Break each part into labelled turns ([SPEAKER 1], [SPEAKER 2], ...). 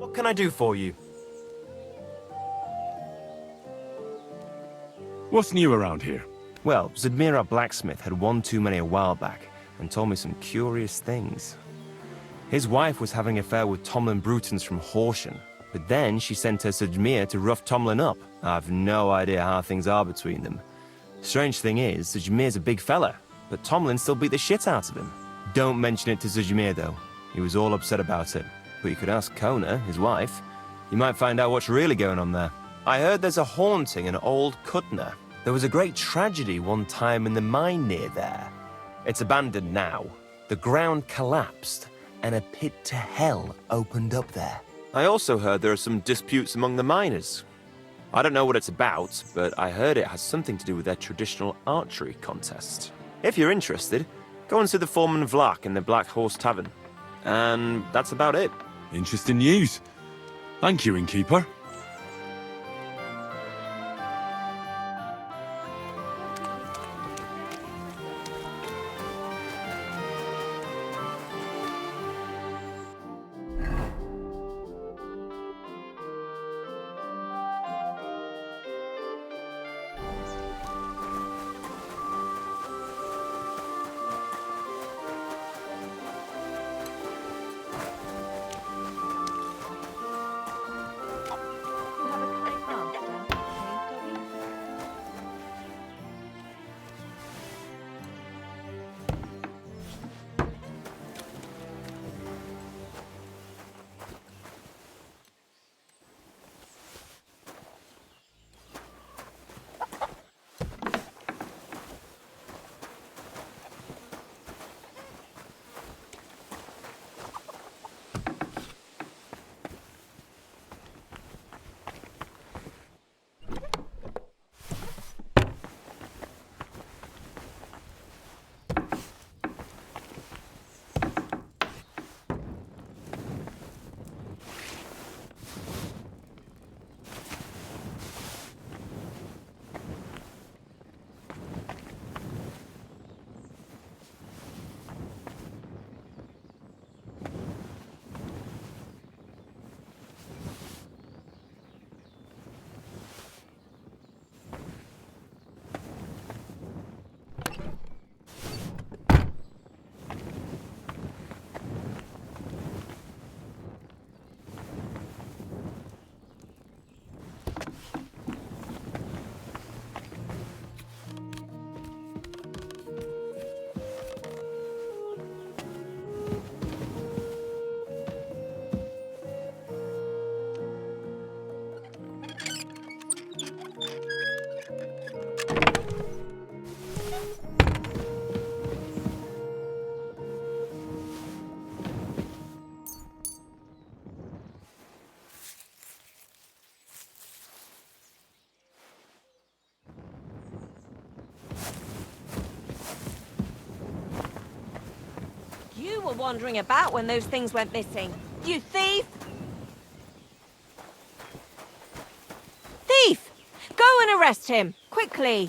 [SPEAKER 1] What can I do for you?
[SPEAKER 2] What's new around here?
[SPEAKER 3] Well, Zadmira Blacksmith had one too many a while back and told me some curious things. His wife was having an affair with Tomlin Brutons from Horsham, but then she sent her Zadmir to rough Tomlin up. I've no idea how things are between them. Strange thing is, Zadmir's a big fella, but Tomlin still beat the shit out of him. Don't mention it to Zadmir though. He was all upset about it. But you could ask Kona, his wife. You might find out what's really going on there. I heard there's a haunting in Old Kutner. There was a great tragedy one time in the mine near there. It's abandoned now. The ground collapsed, and a pit to hell opened up there. I also heard there are some disputes among the miners. I don't know what it's about, but I heard it has something to do with their traditional archery contest. If you're interested, go and see the foreman Vlak in the Black Horse Tavern. And that's about it.
[SPEAKER 2] Interesting news. Thank you, innkeeper.
[SPEAKER 4] You were wandering about when those things went missing. You thief! Thief! Go and arrest him, quickly.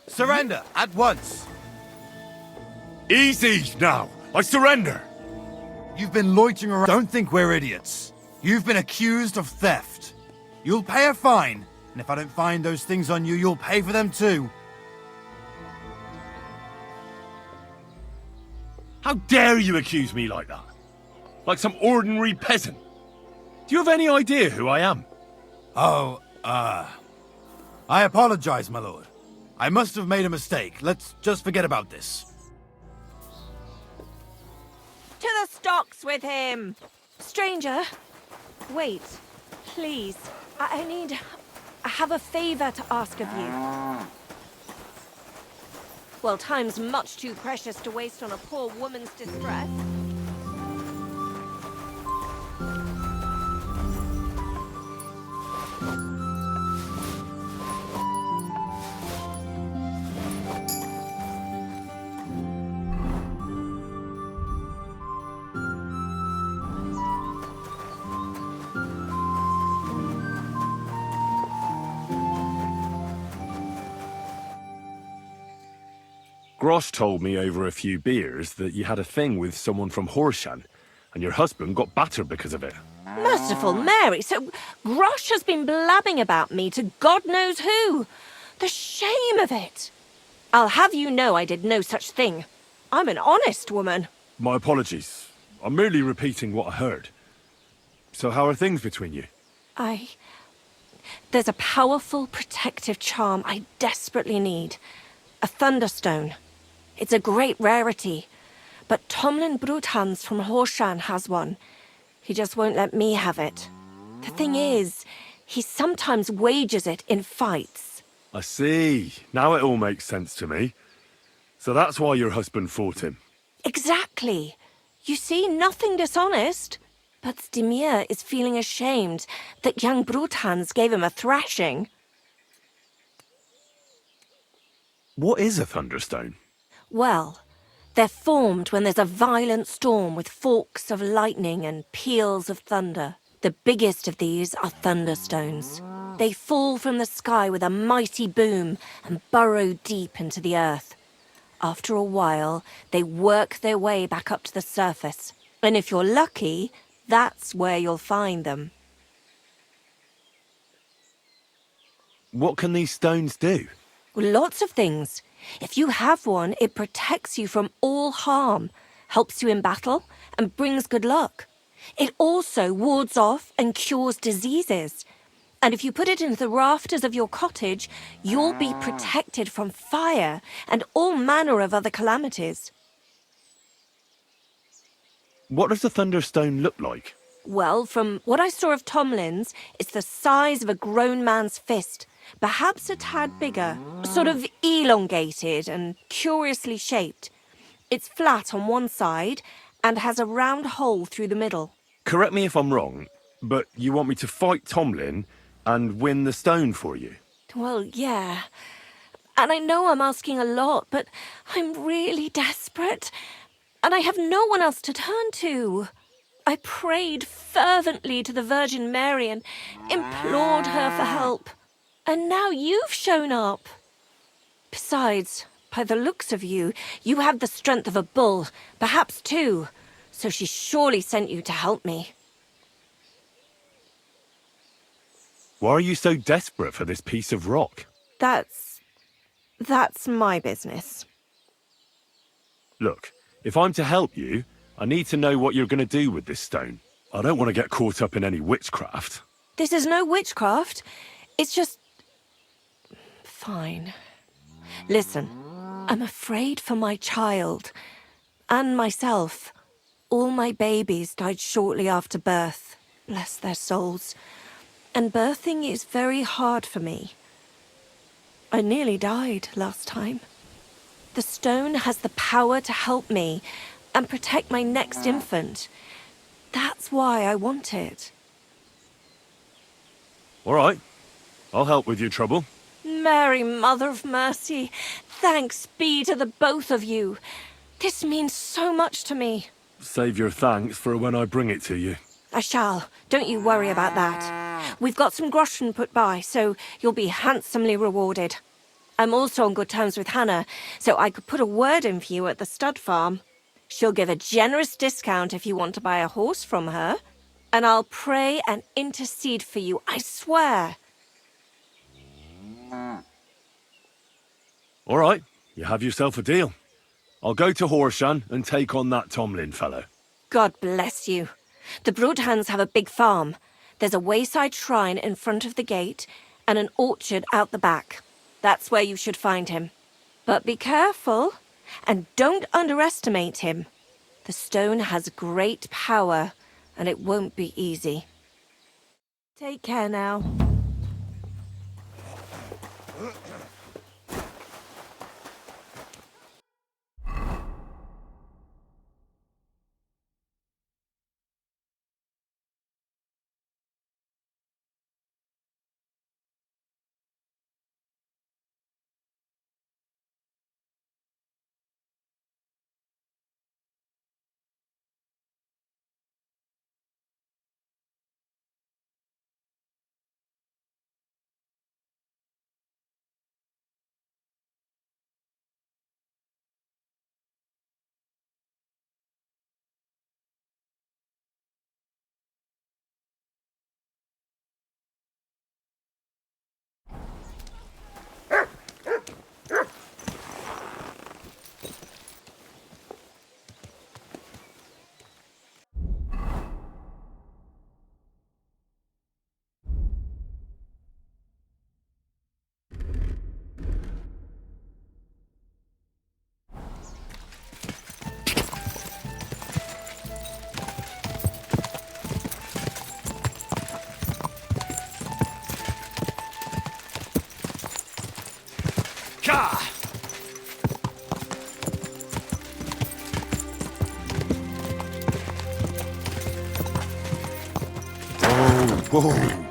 [SPEAKER 5] Surrender, at once!
[SPEAKER 2] Easy now. I surrender.
[SPEAKER 5] You've been loitering around. Don't think we're idiots. You've been accused of theft. You'll pay a fine, and if I don't find those things on you, you'll pay for them too.
[SPEAKER 2] How dare you accuse me like that? Like some ordinary peasant. Do you have any idea who I am?
[SPEAKER 5] Oh, I apologize, my lord. I must have made a mistake. Let's just forget about this.
[SPEAKER 4] To the stocks with him! Stranger, wait, please. I have a favor to ask of you. Well, time's much too precious to waste on a poor woman's distress.
[SPEAKER 2] Grosh told me over a few beers that you had a thing with someone from Horshan, and your husband got battered because of it.
[SPEAKER 4] Merciful Mary, so Grosh has been blabbing about me to God knows who. The shame of it. I'll have you know I did no such thing. I'm an honest woman.
[SPEAKER 2] My apologies. I'm merely repeating what I heard. So how are things between you?
[SPEAKER 4] There's a powerful protective charm I desperately need. A Thunderstone. It's a great rarity. But Tomlin Bruthans from Horshan has one. He just won't let me have it. The thing is, he sometimes wages it in fights.
[SPEAKER 2] I see. Now it all makes sense to me. So that's why your husband fought him.
[SPEAKER 4] Exactly. You see, nothing dishonest. But Stimir is feeling ashamed that young Bruthans gave him a thrashing.
[SPEAKER 2] What is a Thunderstone?
[SPEAKER 4] Well, they're formed when there's a violent storm with forks of lightning and peals of thunder. The biggest of these are Thunderstones. They fall from the sky with a mighty boom and burrow deep into the earth. After a while, they work their way back up to the surface. And if you're lucky, that's where you'll find them.
[SPEAKER 2] What can these stones do?
[SPEAKER 4] Lots of things. If you have one, it protects you from all harm, helps you in battle, and brings good luck. It also wards off and cures diseases. And if you put it into the rafters of your cottage, you'll be protected from fire and all manner of other calamities.
[SPEAKER 2] What does a Thunderstone look like?
[SPEAKER 4] Well, from what I saw of Tomlin's, it's the size of a grown man's fist, perhaps a tad bigger, sort of elongated and curiously shaped. It's flat on one side and has a round hole through the middle.
[SPEAKER 2] Correct me if I'm wrong, but you want me to fight Tomlin and win the stone for you?
[SPEAKER 4] Well, yeah. And I know I'm asking a lot, but I'm really desperate. And I have no one else to turn to. I prayed fervently to the Virgin Mary and implored her for help. And now you've shown up. Besides, by the looks of you, you have the strength of a bull, perhaps two. So she surely sent you to help me.
[SPEAKER 2] Why are you so desperate for this piece of rock?
[SPEAKER 4] That's my business.
[SPEAKER 2] Look, if I'm to help you, I need to know what you're going to do with this stone. I don't want to get caught up in any witchcraft.
[SPEAKER 4] This is no witchcraft. It's just... Fine. Listen, I'm afraid for my child. And myself. All my babies died shortly after birth. Bless their souls. And birthing is very hard for me. I nearly died last time. The stone has the power to help me and protect my next infant. That's why I want it.
[SPEAKER 2] All right, I'll help with your trouble.
[SPEAKER 4] Mary, Mother of Mercy, thanks be to the both of you. This means so much to me.
[SPEAKER 2] Save your thanks for when I bring it to you.
[SPEAKER 4] I shall. Don't you worry about that. We've got some groschen put by, so you'll be handsomely rewarded. I'm also on good terms with Hannah, so I could put a word in for you at the stud farm. She'll give a generous discount if you want to buy a horse from her. And I'll pray and intercede for you, I swear.
[SPEAKER 2] All right, you have yourself a deal. I'll go to Horshan and take on that Tomlin fellow.
[SPEAKER 4] God bless you. The Broodhands have a big farm. There's a wayside shrine in front of the gate and an orchard out the back. That's where you should find him. But be careful, and don't underestimate him. The stone has great power, and it won't be easy. Take care now.
[SPEAKER 3] Whoa!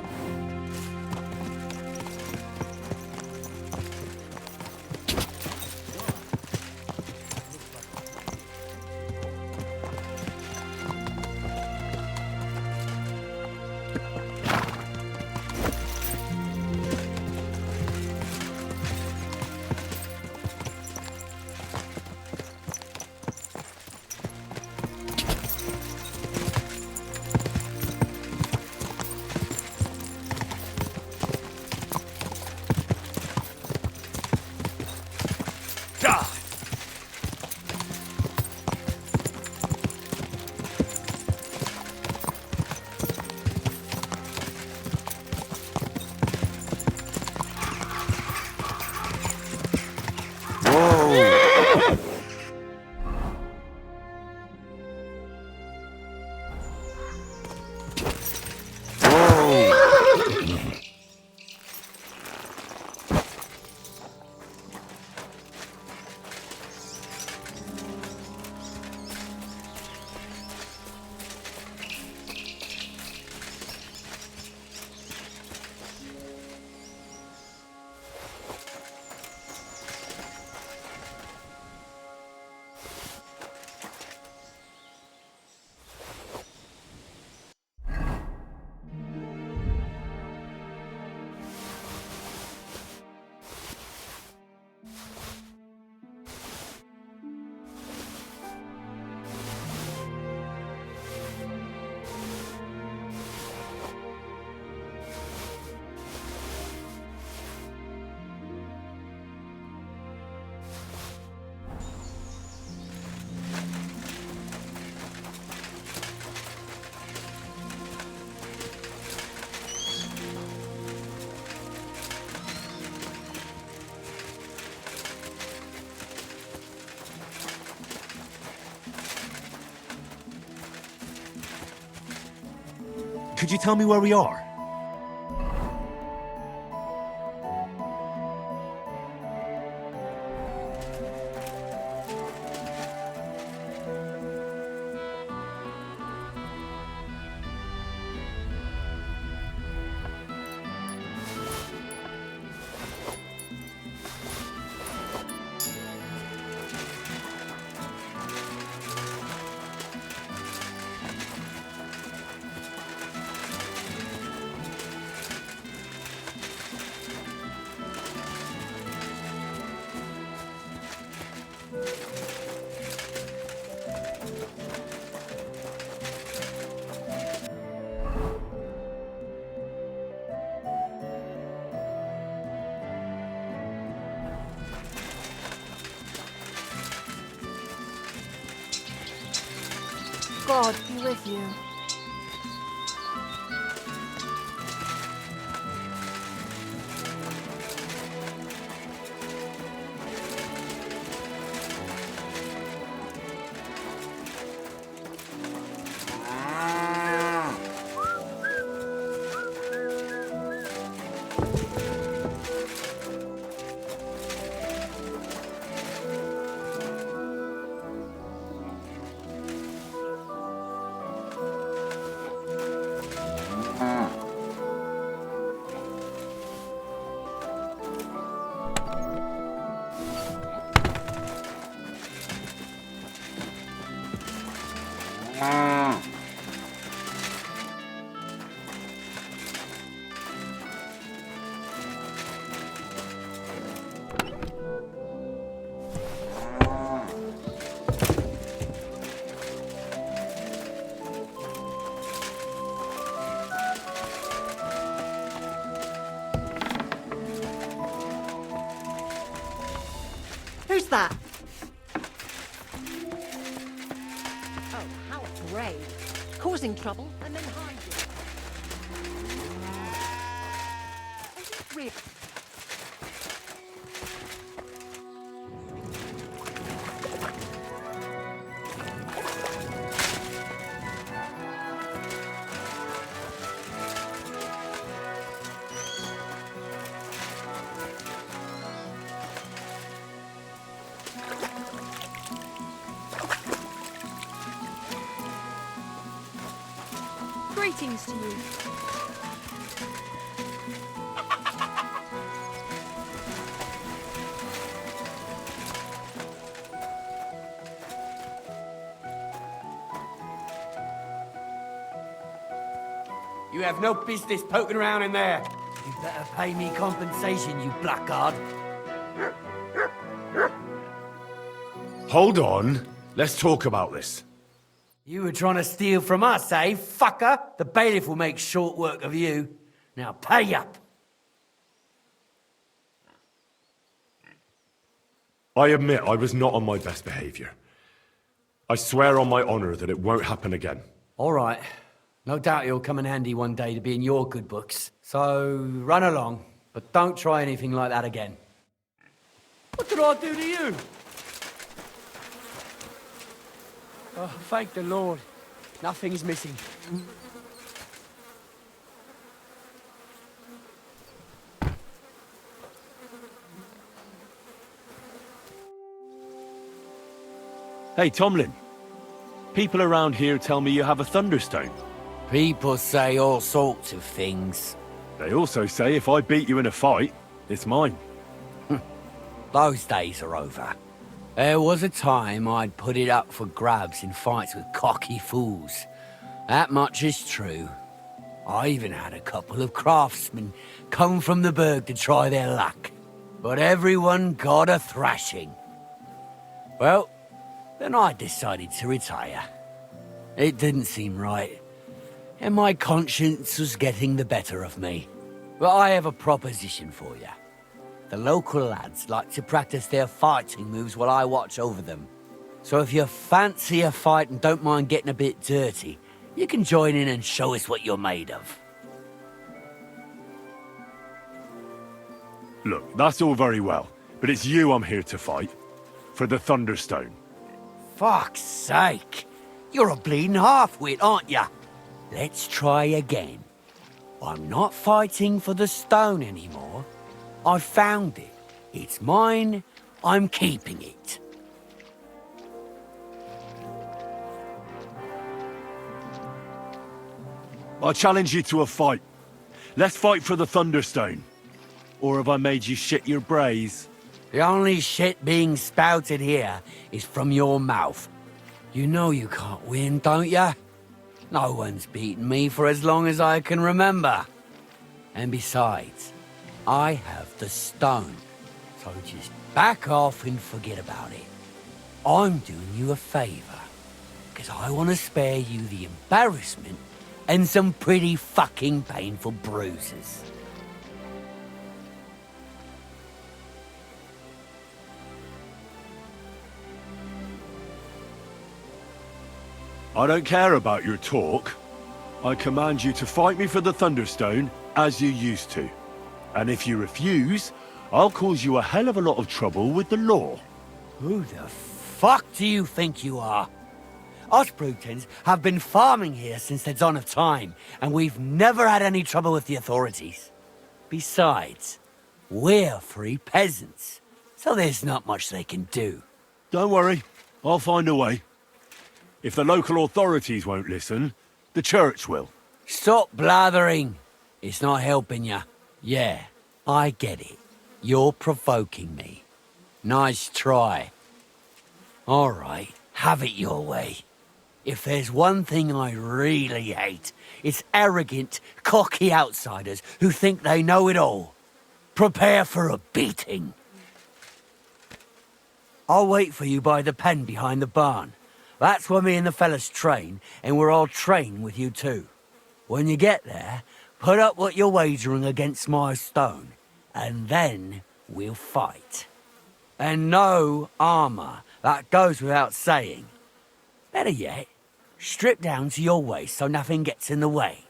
[SPEAKER 1] Could you tell me where we are?
[SPEAKER 4] God be with you.
[SPEAKER 6] Who's that? Oh, how brave. Causing trouble and then hiding. Really?
[SPEAKER 7] Greetings to you. You have no business poking around in there. You better pay me compensation, you blackguard.
[SPEAKER 2] Hold on. Let's talk about this.
[SPEAKER 7] You were trying to steal from us, eh, fucker? The bailiff will make short work of you. Now pay up.
[SPEAKER 2] I admit I was not on my best behavior. I swear on my honor that it won't happen again.
[SPEAKER 7] All right. No doubt it'll come in handy one day to be in your good books. So run along, but don't try anything like that again. What did I do to you? Oh, thank the Lord. Nothing's missing.
[SPEAKER 2] Hey, Tomlin. People around here tell me you have a Thunderstone.
[SPEAKER 7] People say all sorts of things.
[SPEAKER 2] They also say if I beat you in a fight, it's mine.
[SPEAKER 7] Those days are over. There was a time I'd put it up for grabs in fights with cocky fools. That much is true. I even had a couple of craftsmen come from the burg to try their luck. But everyone got a thrashing. Well, then I decided to retire. It didn't seem right, and my conscience was getting the better of me. But I have a proposition for you. The local lads like to practice their fighting moves while I watch over them. So if you fancy a fight and don't mind getting a bit dirty, you can join in and show us what you're made of.
[SPEAKER 2] Look, that's all very well, but it's you I'm here to fight. For the Thunderstone.
[SPEAKER 7] Fuck's sake! You're a bleeding half-wit, aren't ya? Let's try again. I'm not fighting for the stone anymore. I found it. It's mine. I'm keeping it.
[SPEAKER 2] I challenge you to a fight. Let's fight for the Thunderstone. Or have I made you shit your brays?
[SPEAKER 7] The only shit being spouted here is from your mouth. You know you can't win, don't ya? No one's beaten me for as long as I can remember. And besides, I have the stone. So just back off and forget about it. I'm doing you a favor. Because I want to spare you the embarrassment and some pretty fucking painful bruises.
[SPEAKER 2] I don't care about your talk. I command you to fight me for the Thunderstone, as you used to. And if you refuse, I'll cause you a hell of a lot of trouble with the law.
[SPEAKER 7] Who the fuck do you think you are? Us Brutons have been farming here since the dawn of time, and we've never had any trouble with the authorities. Besides, we're free peasants, so there's not much they can do.
[SPEAKER 2] Don't worry, I'll find a way. If the local authorities won't listen, the church will.
[SPEAKER 7] Stop blathering. It's not helping you. Yeah, I get it. You're provoking me. Nice try. All right, have it your way. If there's one thing I really hate, it's arrogant, cocky outsiders who think they know it all. Prepare for a beating. I'll wait for you by the pen behind the barn. That's where me and the fellas train, and we're all train with you too. When you get there, put up what you're wagering against my stone, and then we'll fight. And no armor, that goes without saying. Better yet, strip down to your waist so nothing gets in the way.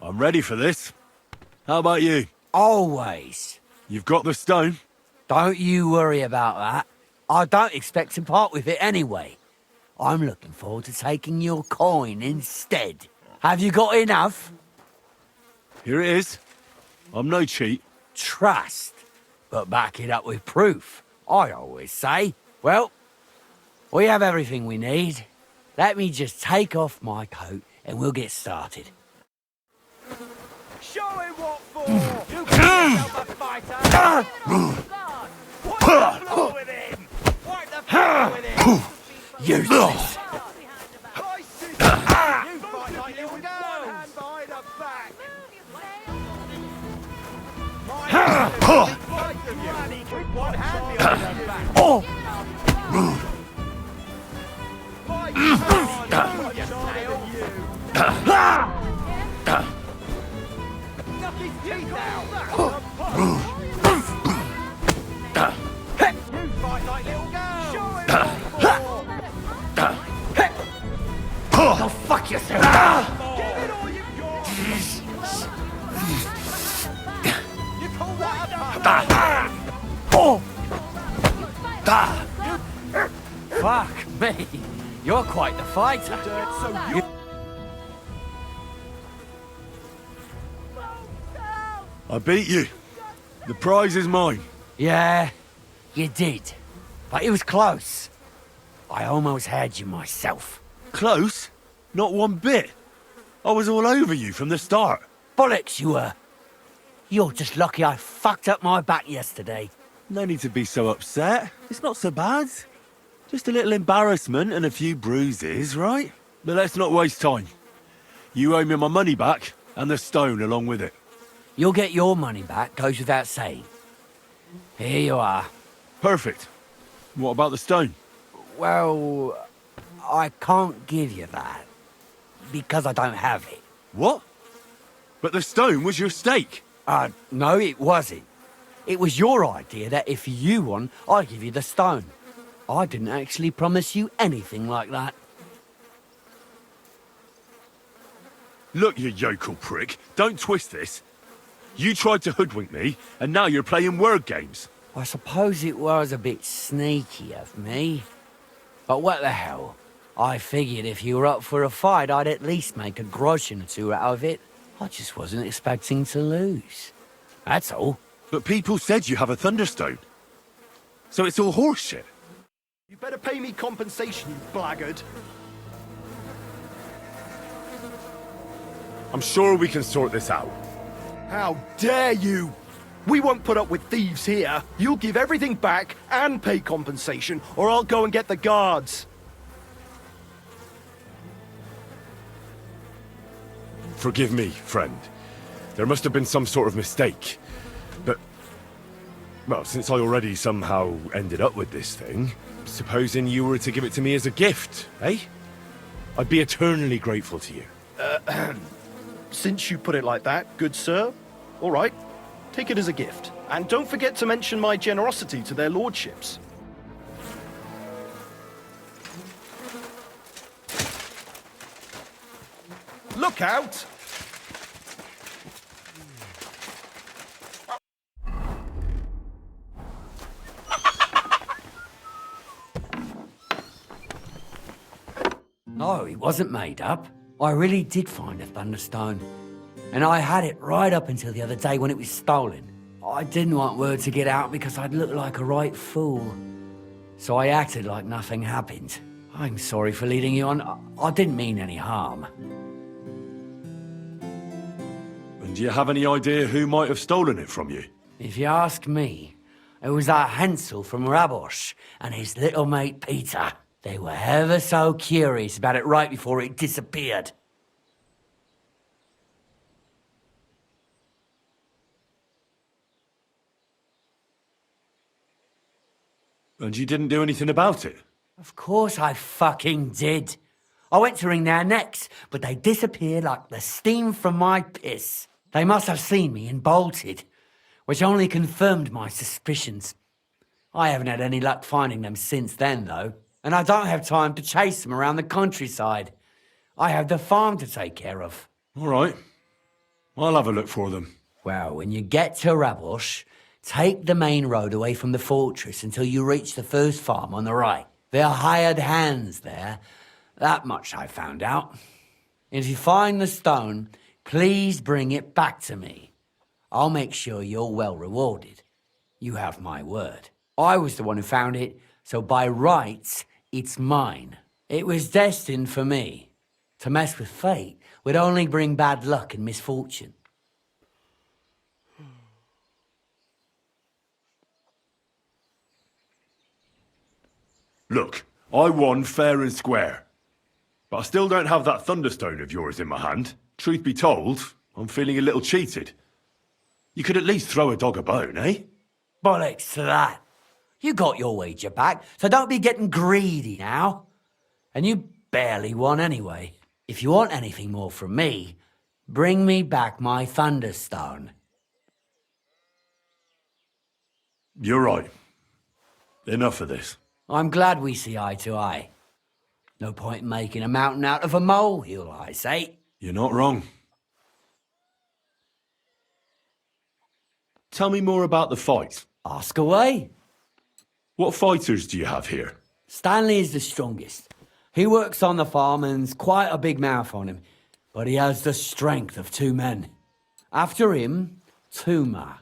[SPEAKER 2] I'm ready for this. How about you?
[SPEAKER 7] Always.
[SPEAKER 2] You've got the stone?
[SPEAKER 7] Don't you worry about that. I don't expect to part with it anyway. I'm looking forward to taking your coin instead. Have you got enough?
[SPEAKER 2] Here it is. I'm no cheat.
[SPEAKER 7] Trust, but back it up with proof, I always say. Well, we have everything we need. Let me just take off my coat and we'll get started.
[SPEAKER 8] Show him what for! You can't help a fighter! Wipe the floor with him! Wipe the floor with him!
[SPEAKER 7] Useless.
[SPEAKER 8] I see you fight like little girls! One hand behind the back! My hand fight of you! With one hand behind the back!
[SPEAKER 7] Oh!
[SPEAKER 8] My God, you knock his teeth out! You fight like little girls! Show him what for!
[SPEAKER 7] Go fuck yourself!
[SPEAKER 8] Give it all you've got! You call that a
[SPEAKER 7] Oh! Fuck me. You're quite the fighter.
[SPEAKER 2] I beat you. The prize is mine.
[SPEAKER 7] Yeah, you did. But it was close. I almost had you myself.
[SPEAKER 2] Close? Not one bit. I was all over you from the start.
[SPEAKER 7] Bollocks you were. You're just lucky I fucked up my back yesterday.
[SPEAKER 2] No need to be so upset. It's not so bad. Just a little embarrassment and a few bruises, right? But let's not waste time. You owe me my money back, and the stone along with it.
[SPEAKER 7] You'll get your money back, goes without saying. Here you are.
[SPEAKER 2] Perfect. What about the stone?
[SPEAKER 7] Well, I can't give you that. Because I don't have it.
[SPEAKER 2] What? But the stone was your stake.
[SPEAKER 7] No, it wasn't. It was your idea that if you won, I'd give you the stone. I didn't actually promise you anything like that.
[SPEAKER 2] Look, you yokel prick. Don't twist this. You tried to hoodwink me, and now you're playing word games.
[SPEAKER 7] I suppose it was a bit sneaky of me. But what the hell? I figured if you were up for a fight, I'd at least make a groschen or two out of it. I just wasn't expecting to lose. That's all.
[SPEAKER 2] But people said you have a Thunderstone. So it's all horseshit.
[SPEAKER 8] You better pay me compensation, you blackguard.
[SPEAKER 2] I'm sure we can sort this out.
[SPEAKER 8] How dare you! We won't put up with thieves here. You'll give everything back and pay compensation, or I'll go and get the guards.
[SPEAKER 2] Forgive me, friend. There must have been some sort of mistake. But, well, since I already somehow ended up with this thing, supposing you were to give it to me as a gift, eh? I'd be eternally grateful to you.
[SPEAKER 8] Since you put it like that, good sir, all right, take it as a gift. And don't forget to mention my generosity to their lordships. Look out!
[SPEAKER 7] No, it wasn't made up. I really did find a Thunderstone. And I had it right up until the other day when it was stolen. I didn't want word to get out because I'd look like a right fool. So I acted like nothing happened. I'm sorry for leading you on. I didn't mean any harm.
[SPEAKER 2] And do you have any idea who might have stolen it from you?
[SPEAKER 7] If you ask me, it was that Hansel from Rabosh and his little mate Peter. They were ever so curious about it right before it disappeared.
[SPEAKER 2] And you didn't do anything about it?
[SPEAKER 7] Of course I fucking did. I went to wring their necks, but they disappeared like the steam from my piss. They must have seen me and bolted, which only confirmed my suspicions. I haven't had any luck finding them since then, though. And I don't have time to chase them around the countryside. I have the farm to take care of.
[SPEAKER 2] All right. I'll have a look for them.
[SPEAKER 7] Well, when you get to Rabosh, take the main road away from the fortress until you reach the first farm on the right. There are hired hands there. That much I found out. And if you find the stone, please bring it back to me. I'll make sure you're well rewarded. You have my word. I was the one who found it, so by rights, it's mine. It was destined for me. To mess with fate would only bring bad luck and misfortune.
[SPEAKER 2] Look, I won fair and square. But I still don't have that Thunderstone of yours in my hand. Truth be told, I'm feeling a little cheated. You could at least throw a dog a bone, eh?
[SPEAKER 7] Bollocks to that. You got your wager back, so don't be getting greedy now. And you barely won anyway. If you want anything more from me, bring me back my Thunderstone.
[SPEAKER 2] You're right. Enough of this.
[SPEAKER 7] I'm glad we see eye to eye. No point in making a mountain out of a molehill, I say.
[SPEAKER 2] You're not wrong. Tell me more about the fight.
[SPEAKER 7] Ask away.
[SPEAKER 2] What fighters do you have here?
[SPEAKER 7] Stanley is the strongest. He works on the farm and's quite a big mouth on him, but he has the strength of 2 men. After him, Tuma,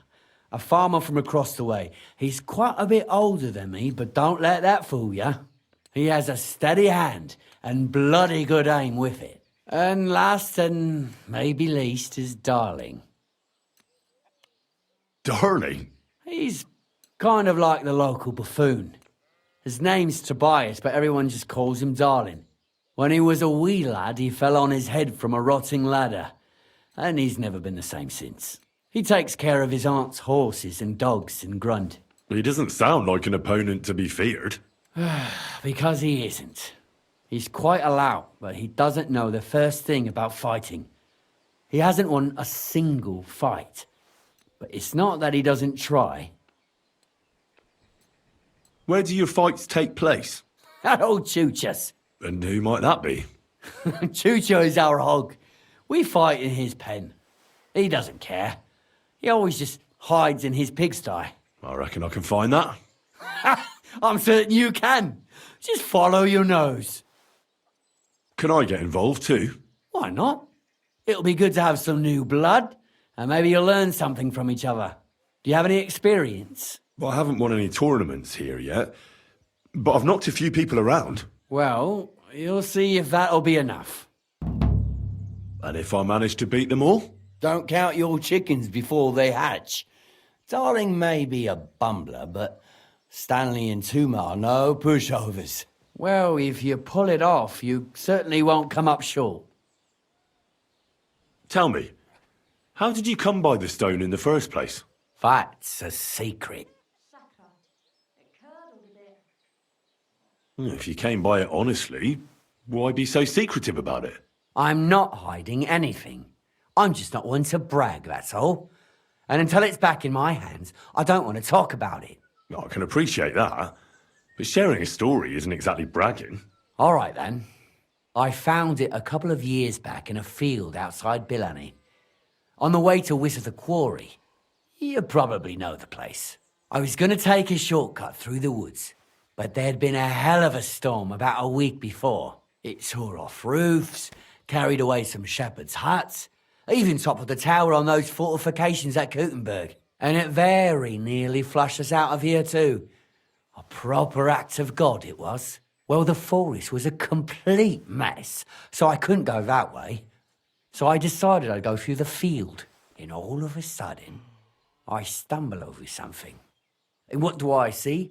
[SPEAKER 7] a farmer from across the way. He's quite a bit older than me, but don't let that fool ya. He has a steady hand and bloody good aim with it. And last and maybe least is Darling.
[SPEAKER 2] Darling?
[SPEAKER 7] He's kind of like the local buffoon. His name's Tobias, but everyone just calls him Darling. When he was a wee lad, he fell on his head from a rotting ladder, and he's never been the same since. He takes care of his aunt's horses and dogs in Grunt.
[SPEAKER 2] He doesn't sound like an opponent to be feared.
[SPEAKER 7] Because he isn't. He's quite a lout, but he doesn't know the first thing about fighting. He hasn't won a single fight. But it's not that he doesn't try.
[SPEAKER 2] Where do your fights take place?
[SPEAKER 7] That old Chuchas.
[SPEAKER 2] And who might that be?
[SPEAKER 7] Chucho is our hog. We fight in his pen. He doesn't care. He always just hides in his pigsty.
[SPEAKER 2] I reckon I can find that.
[SPEAKER 7] I'm certain you can. Just follow your nose.
[SPEAKER 2] Can I get involved too?
[SPEAKER 7] Why not? It'll be good to have some new blood, and maybe you'll learn something from each other. Do you have any experience?
[SPEAKER 2] Well, I haven't won any tournaments here yet, but I've knocked a few people around.
[SPEAKER 7] Well, you'll see if that'll be enough.
[SPEAKER 2] And if I manage to beat them all?
[SPEAKER 7] Don't count your chickens before they hatch. Darling may be a bumbler, but Stanley and Tuma are no pushovers. Well, if you pull it off, you certainly won't come up short.
[SPEAKER 2] Tell me, how did you come by the stone in the first place?
[SPEAKER 7] That's a secret.
[SPEAKER 2] If you came by it honestly, why be so secretive about it?
[SPEAKER 7] I'm not hiding anything. I'm just not one to brag, that's all. And until it's back in my hands, I don't want to talk about it.
[SPEAKER 2] I can appreciate that, but sharing a story isn't exactly bragging.
[SPEAKER 7] All right, then. I found it a couple of years back in a field outside Billany. On the way to Wizard the Quarry. You probably know the place. I was going to take a shortcut through the woods, but there'd been a hell of a storm about a week before. It tore off roofs, carried away some shepherds' huts, even toppled the tower on those fortifications at Gutenberg. And it very nearly flushed us out of here too. A proper act of God it was. Well, the forest was a complete mess, so I couldn't go that way. So I decided I'd go through the field. And all of a sudden, I stumble over something. And what do I see?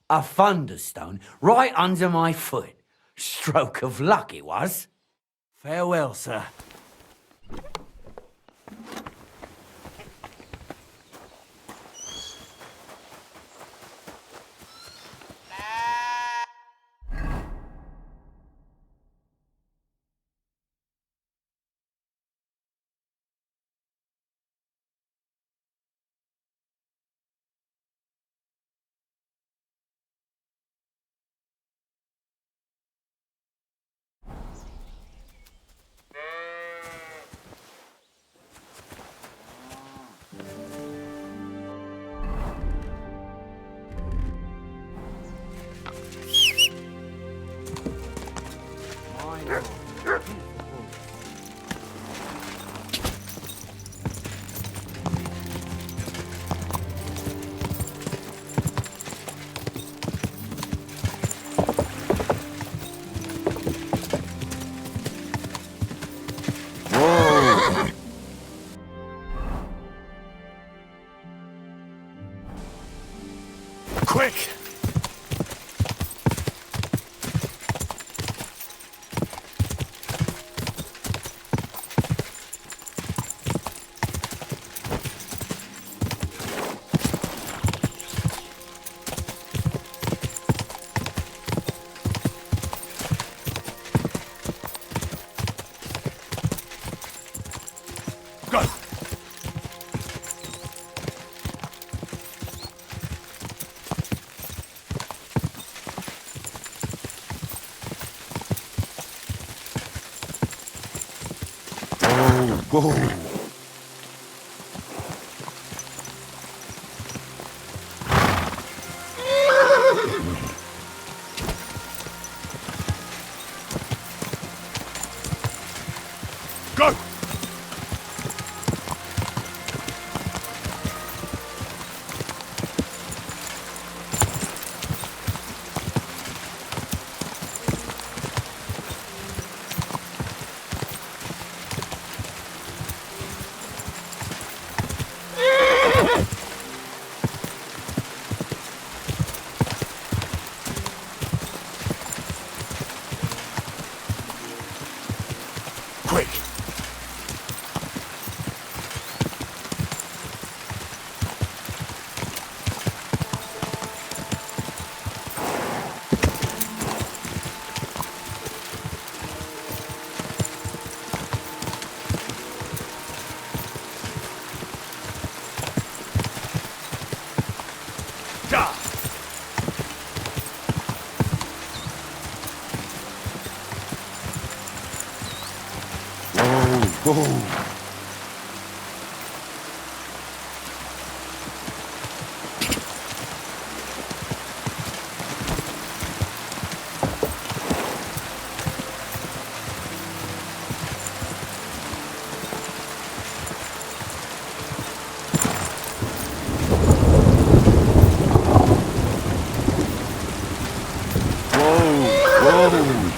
[SPEAKER 7] A Thunderstone right under my foot. Stroke of luck it was. Farewell, sir.
[SPEAKER 2] Quick! Go! Whoa! Go! Quick! Da! Whoa! Whoa!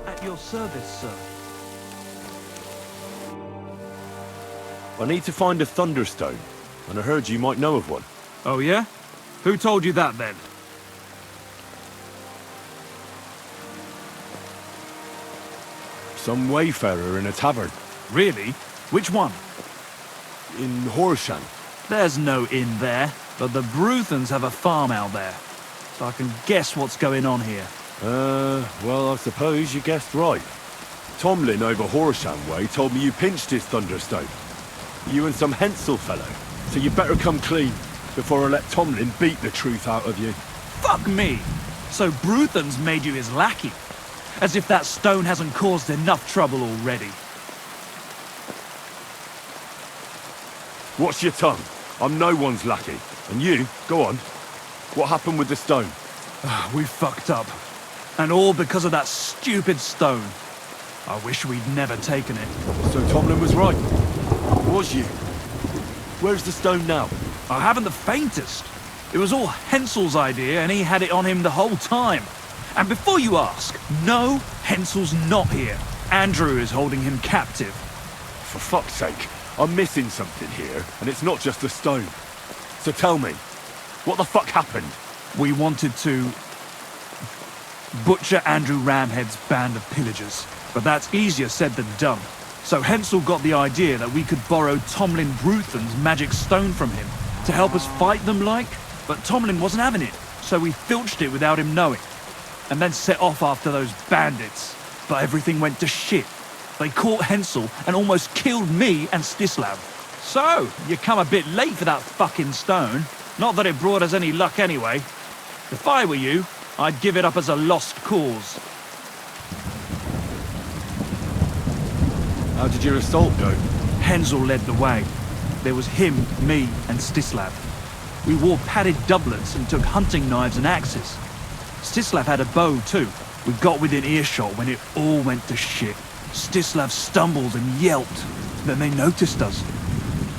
[SPEAKER 9] At your service, sir.
[SPEAKER 2] I need to find a Thunderstone, and I heard you might know of one.
[SPEAKER 9] Oh, yeah? Who told you that, then?
[SPEAKER 2] Some wayfarer in a tavern
[SPEAKER 9] Really? Which one?
[SPEAKER 2] in Horshan.
[SPEAKER 9] There's no inn there, but the Bruthans have a farm out there. So I can guess what's going on here.
[SPEAKER 2] Well, I suppose you guessed right. Tomlin over Horshan way told me you pinched his Thunderstone. You and some Hensel fellow. So you better come clean before I let Tomlin beat the truth out of you.
[SPEAKER 9] Fuck me! So Bruthans made you his lackey? As if that stone hasn't caused enough trouble already.
[SPEAKER 2] Watch your tongue. I'm no one's lackey. And you, go on. What happened with the stone?
[SPEAKER 9] We fucked up. And all because of that stupid stone. I wish we'd never taken it.
[SPEAKER 2] So Tomlin was right. Was you? Where's the stone now?
[SPEAKER 9] I haven't the faintest. It was all Hensel's idea and he had it on him the whole time. And before you ask, no, Hensel's not here. Andrew is holding him captive.
[SPEAKER 2] For fuck's sake, I'm missing something here, and it's not just the stone. So tell me, what the fuck happened?
[SPEAKER 9] We wanted to butcher Andrew Ramhead's band of pillagers, but that's easier said than done. So Hensel got the idea that we could borrow Tomlin Bruthan's magic stone from him to help us fight them like, but Tomlin wasn't having it, so we filched it without him knowing, and then set off after those bandits. But everything went to shit. They caught Hensel and almost killed me and Stislav. So, you come a bit late for that fucking stone. Not that it brought us any luck anyway. If I were you, I'd give it up as a lost cause.
[SPEAKER 2] How did your assault go?
[SPEAKER 9] Hensel led the way. There was him, me, and Stislav. We wore padded doublets and took hunting knives and axes. Stislav had a bow too. We got within earshot when it all went to shit. Stislav stumbled and yelped. Then they noticed us.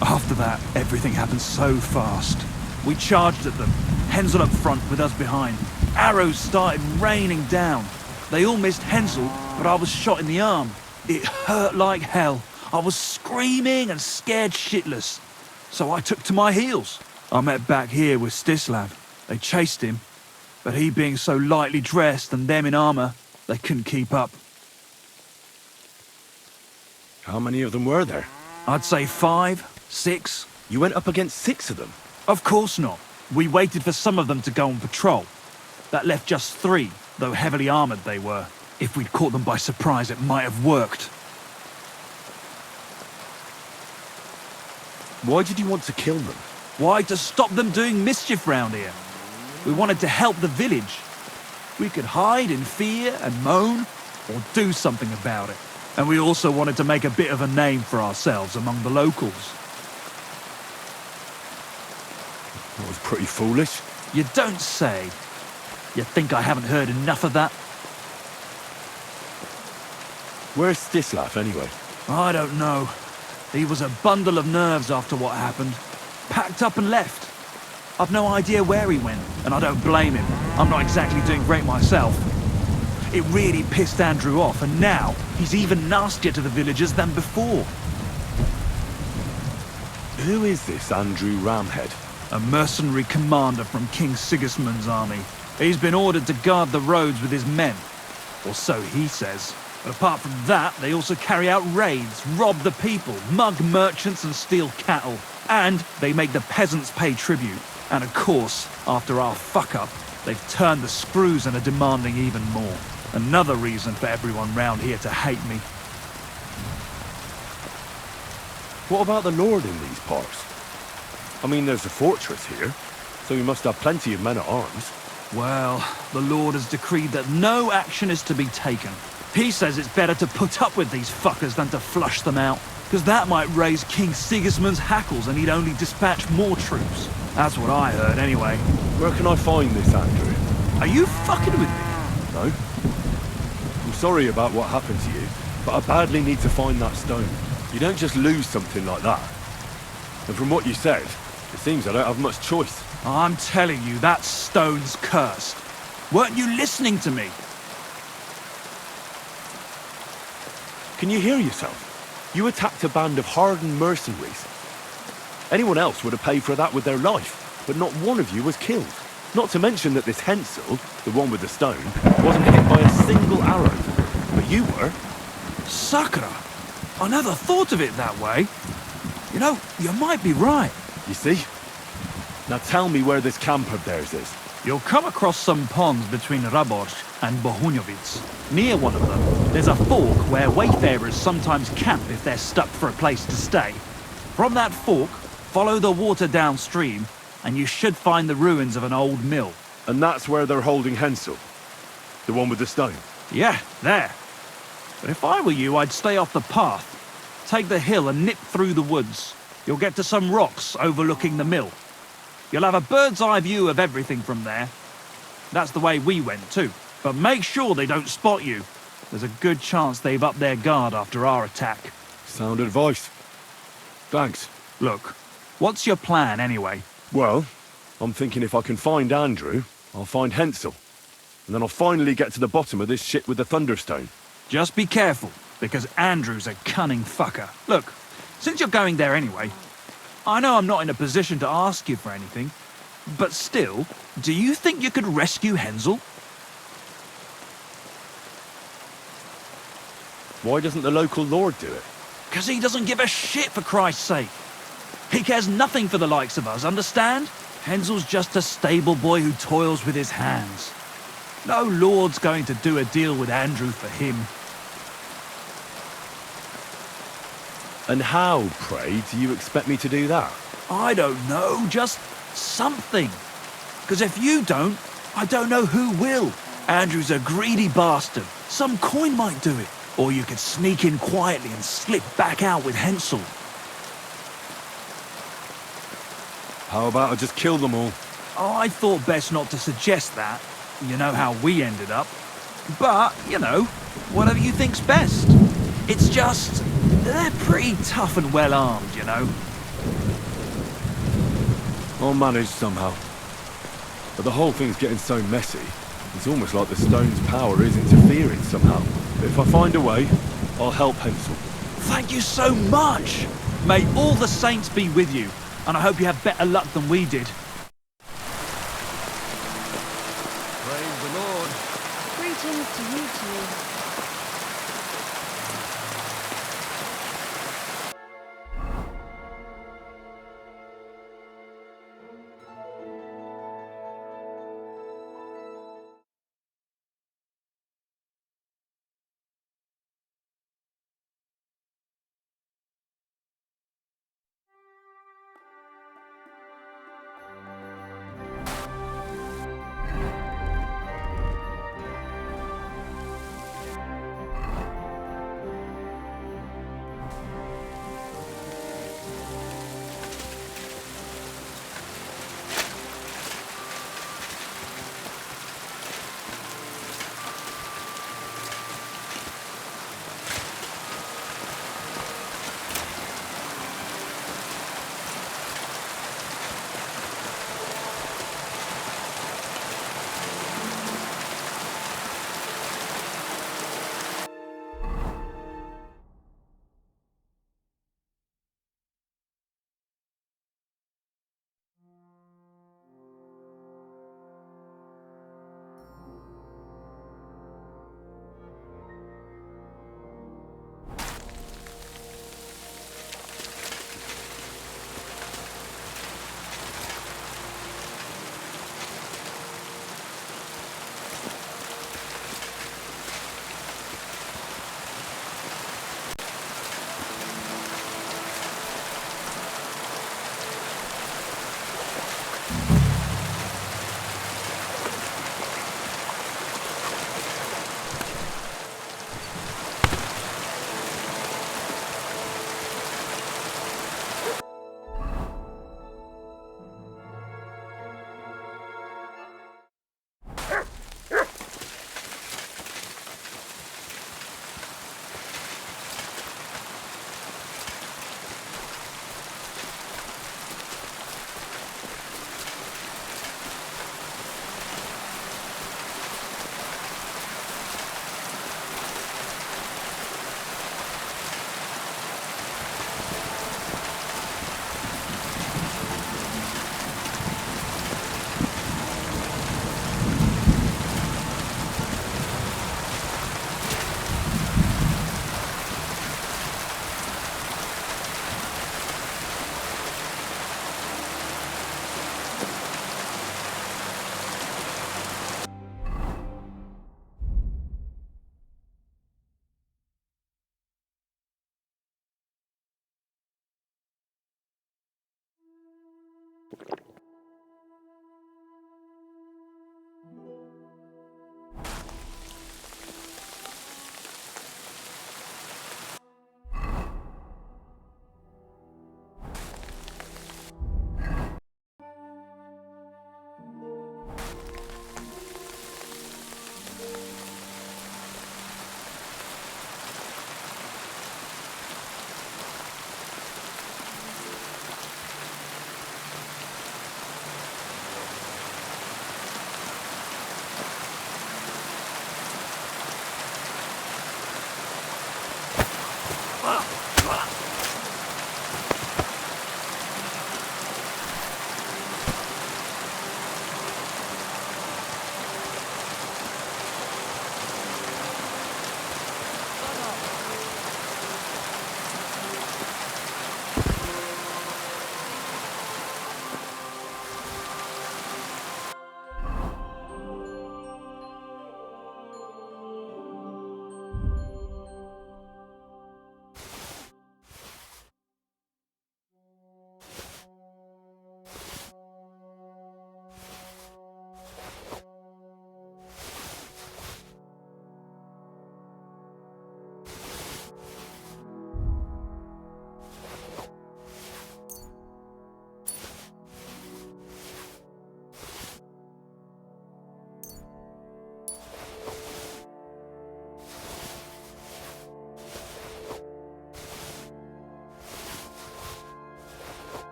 [SPEAKER 9] After that, everything happened so fast. We charged at them, Hensel up front with us behind. Arrows started raining down. They all missed Hensel, but I was shot in the arm. It hurt like hell. I was screaming and scared shitless. So I took to my heels. I met back here with Stislav. They chased him, but he being so lightly dressed and them in armor, they couldn't keep up.
[SPEAKER 2] How many of them were there?
[SPEAKER 9] I'd say 5, 6.
[SPEAKER 2] You went up against 6 of them?
[SPEAKER 9] Of course not. We waited for some of them to go on patrol. That left just 3, though heavily armored they were. If we'd caught them by surprise, it might have worked.
[SPEAKER 2] Why did you want to kill them?
[SPEAKER 9] Why? To stop them doing mischief round here. We wanted to help the village. We could hide in fear and moan, or do something about it. And we also wanted to make a bit of a name for ourselves among the locals.
[SPEAKER 2] That was pretty foolish.
[SPEAKER 9] You don't say. You think I haven't heard enough of that?
[SPEAKER 2] Where's Stislav, anyway?
[SPEAKER 9] I don't know. He was a bundle of nerves after what happened. Packed up and left. I've no idea where he went, and I don't blame him. I'm not exactly doing great myself. It really pissed Andrew off, and now he's even nastier to the villagers than before.
[SPEAKER 2] Who is this Andrew Ramhead?
[SPEAKER 9] A mercenary commander from King Sigismund's army. He's been ordered to guard the roads with his men. Or so he says. But apart from that, they also carry out raids, rob the people, mug merchants and steal cattle. And they make the peasants pay tribute. And of course, after our fuck-up, they've turned the screws and are demanding even more. Another reason for everyone round here to hate me.
[SPEAKER 2] What about the Lord in these parts? I mean, there's a fortress here, so you must have plenty of men at arms.
[SPEAKER 9] Well, the Lord has decreed that no action is to be taken. He says it's better to put up with these fuckers than to flush them out, because that might raise King Sigismund's hackles and he'd only dispatch more troops. That's what I heard, anyway.
[SPEAKER 2] Where can I find this, Andrew?
[SPEAKER 9] Are you fucking with me?
[SPEAKER 2] No. I'm sorry about what happened to you, but I badly need to find that stone. You don't just lose something like that. And from what you said, it seems I don't have much choice.
[SPEAKER 9] I'm telling you, that stone's cursed. Weren't you listening to me?
[SPEAKER 2] Can you hear yourself? You attacked a band of hardened mercenaries. Anyone else would have paid for that with their life, but not one of you was killed. Not to mention that this Hensel, the one with the stone, wasn't hit by a single arrow. But you were.
[SPEAKER 9] Sakura! I never thought of it that way. You know, you might be right.
[SPEAKER 2] You see? Now tell me where this camp of theirs is.
[SPEAKER 9] You'll come across some ponds between Raborz and Bohunjovic. Near one of them, there's a fork where wayfarers sometimes camp if they're stuck for a place to stay. From that fork, follow the water downstream, and you should find the ruins of an old mill.
[SPEAKER 2] And that's where they're holding Hensel? The one with the stone?
[SPEAKER 9] Yeah, there. But if I were you, I'd stay off the path. Take the hill and nip through the woods. You'll get to some rocks overlooking the mill. You'll have a bird's eye view of everything from there. That's the way we went too. But make sure they don't spot you. There's a good chance they've upped their guard after our attack.
[SPEAKER 2] Sound advice. Thanks.
[SPEAKER 9] Look, what's your plan anyway?
[SPEAKER 2] Well, I'm thinking if I can find Andrew, I'll find Hensel. And then I'll finally get to the bottom of this shit with the Thunderstone.
[SPEAKER 9] Just be careful, because Andrew's a cunning fucker. Look, since you're going there anyway, I know I'm not in a position to ask you for anything, but still, do you think you could rescue Hensel?
[SPEAKER 2] Why doesn't the local lord do it?
[SPEAKER 9] Because he doesn't give a shit, for Christ's sake. He cares nothing for the likes of us, understand? Hensel's just a stable boy who toils with his hands. No lord's going to do a deal with Andrew for him.
[SPEAKER 2] And how, pray, do you expect me to do that?
[SPEAKER 9] I don't know, just something. Because if you don't, I don't know who will. Andrew's a greedy bastard. Some coin might do it. Or you could sneak in quietly and slip back out with Hensel.
[SPEAKER 2] How about I just kill them all?
[SPEAKER 9] Oh, I thought best not to suggest that. You know how we ended up. But, you know, whatever you think's best. It's just, they're pretty tough and well armed, you know.
[SPEAKER 2] I'll manage somehow. But the whole thing's getting so messy, it's almost like the stone's power is interfering somehow. But if I find a way, I'll help Hensel.
[SPEAKER 9] Thank you so much! May all the saints be with you, and I hope you have better luck than we did.
[SPEAKER 2] Praise the Lord.
[SPEAKER 6] Greetings to you too.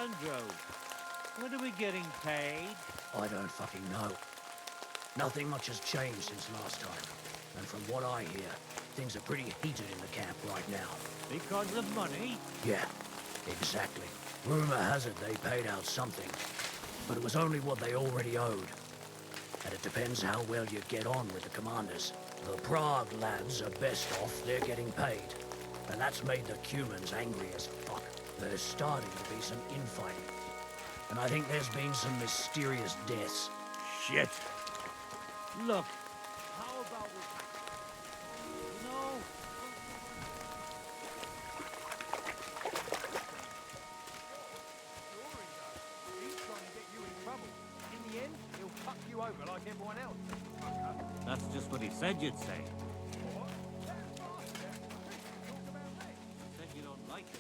[SPEAKER 10] Sandro, when are we getting paid?
[SPEAKER 11] I don't fucking know. Nothing much has changed since last time. And from what I hear, things are pretty heated in the camp right now.
[SPEAKER 10] Because of money?
[SPEAKER 11] Yeah, exactly. Rumor has it they paid out something, but it was only what they already owed. And it depends how well you get on with the commanders. The Prague lads are best off, they're getting paid. And that's made the Cumans angry as fuck. There's starting to be some infighting. And I think there's been some mysterious deaths.
[SPEAKER 10] Shit. Look, how about we... No.
[SPEAKER 8] He's trying to get you in trouble. In the end, he'll fuck you over like everyone else.
[SPEAKER 10] That's just what he said you'd say.
[SPEAKER 8] What?
[SPEAKER 10] You said you don't like it.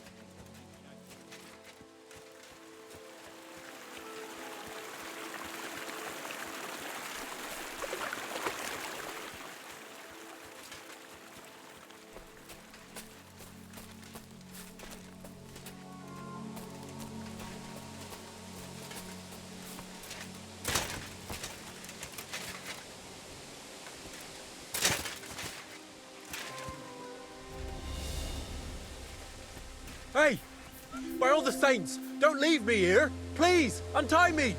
[SPEAKER 8] Hey! By all the saints, don't leave me here! Please, untie me!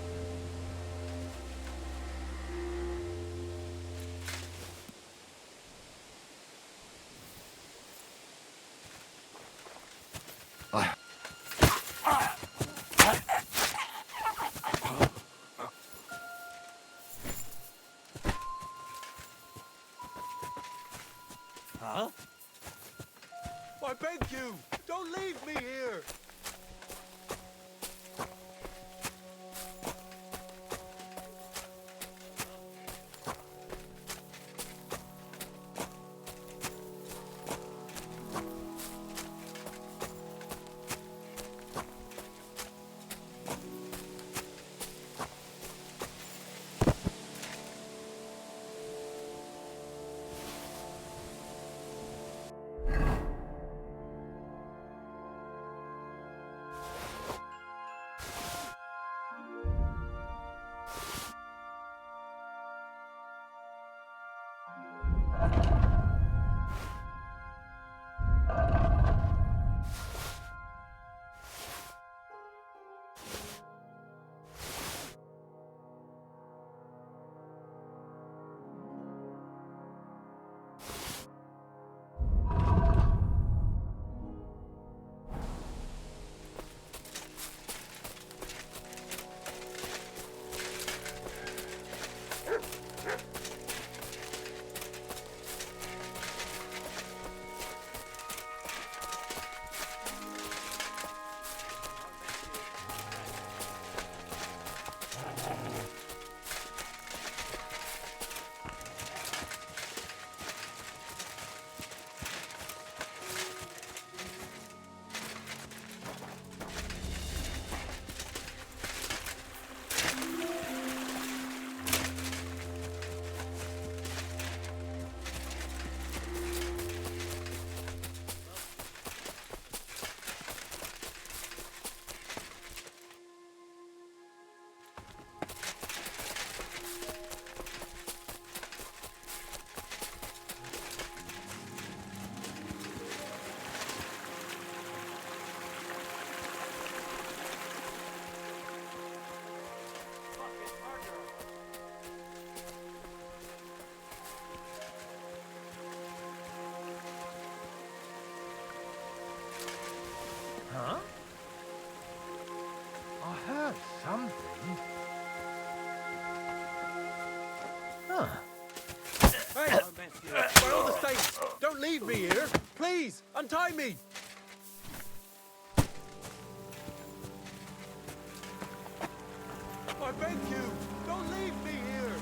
[SPEAKER 10] Huh?
[SPEAKER 8] I beg you, don't leave me here!
[SPEAKER 10] Huh? I heard something. Huh.
[SPEAKER 8] Hey! By all the saints, don't leave me here! Please, untie me! I beg you, don't leave me here!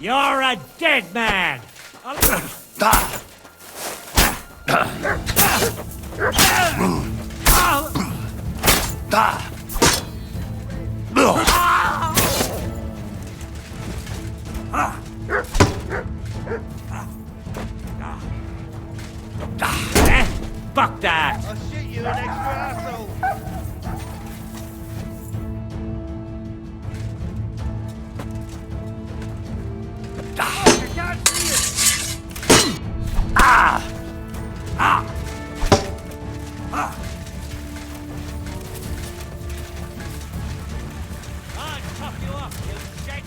[SPEAKER 11] You're a dead man! Fuck that!
[SPEAKER 10] I'll shoot you, an extra asshole! I can't see it!
[SPEAKER 11] I'll chop you up, you shit!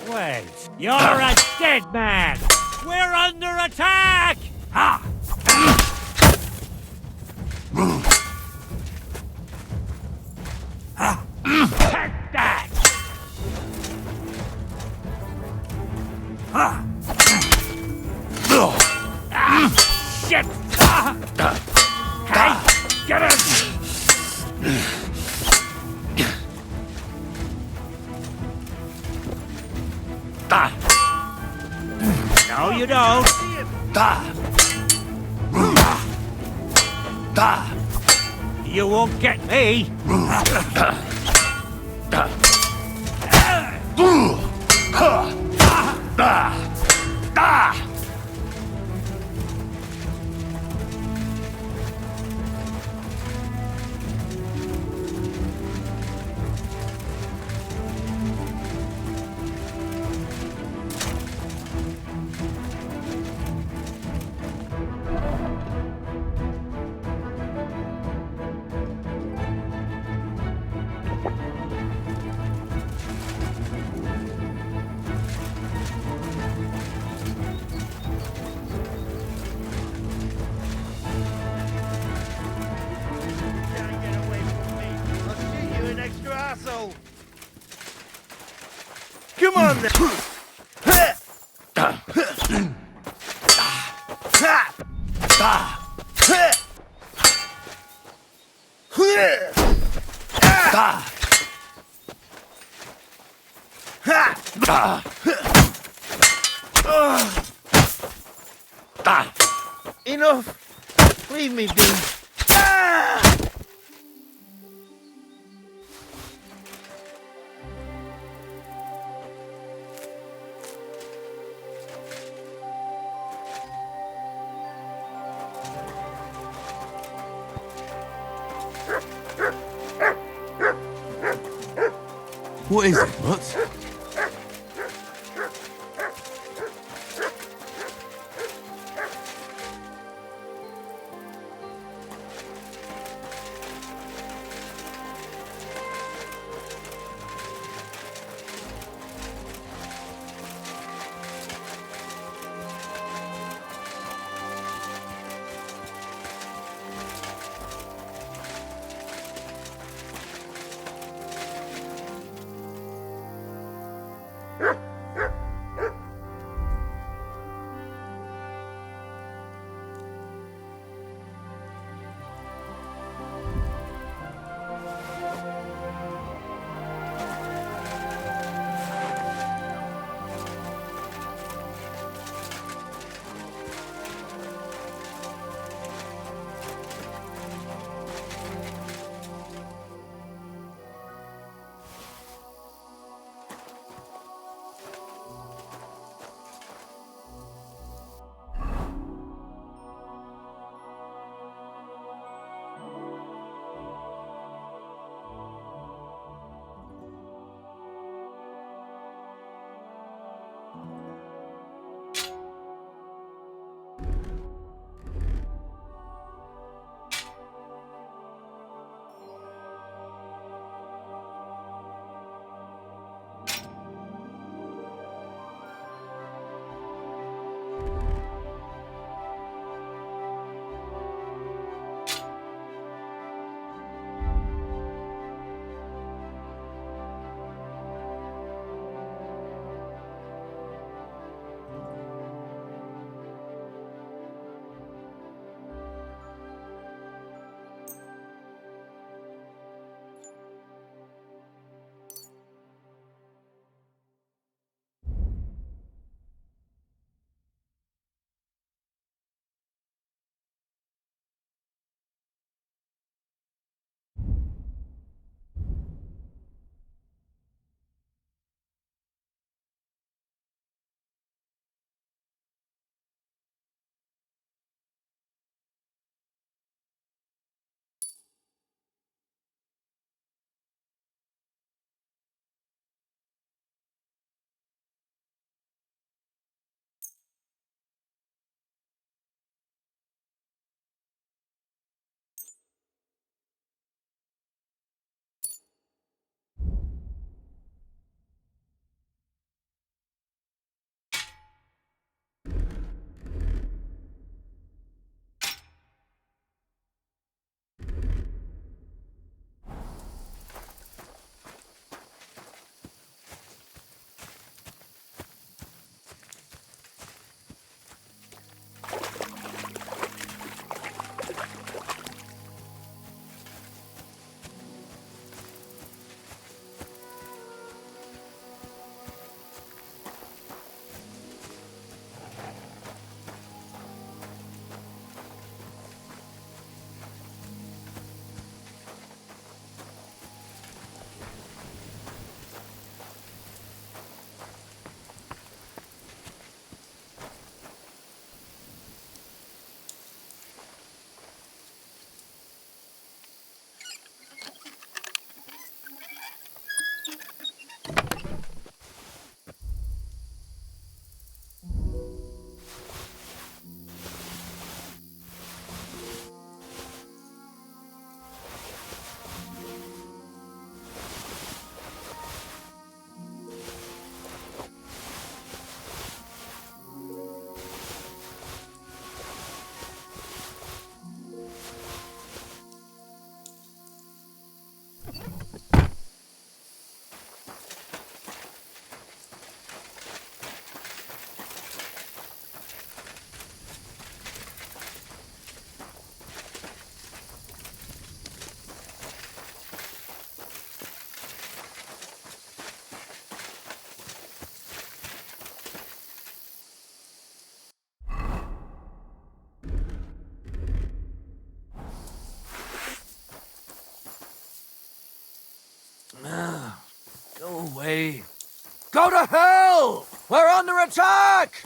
[SPEAKER 11] Wait, you're a dead man! We're under attack! Ha! Take that! Shit! Hey, get him! No, you don't. You won't get me.
[SPEAKER 10] Asshole! Come on then! Enough! Leave me be!
[SPEAKER 1] What is it, Mutt?
[SPEAKER 7] Hey, go to hell! We're under attack!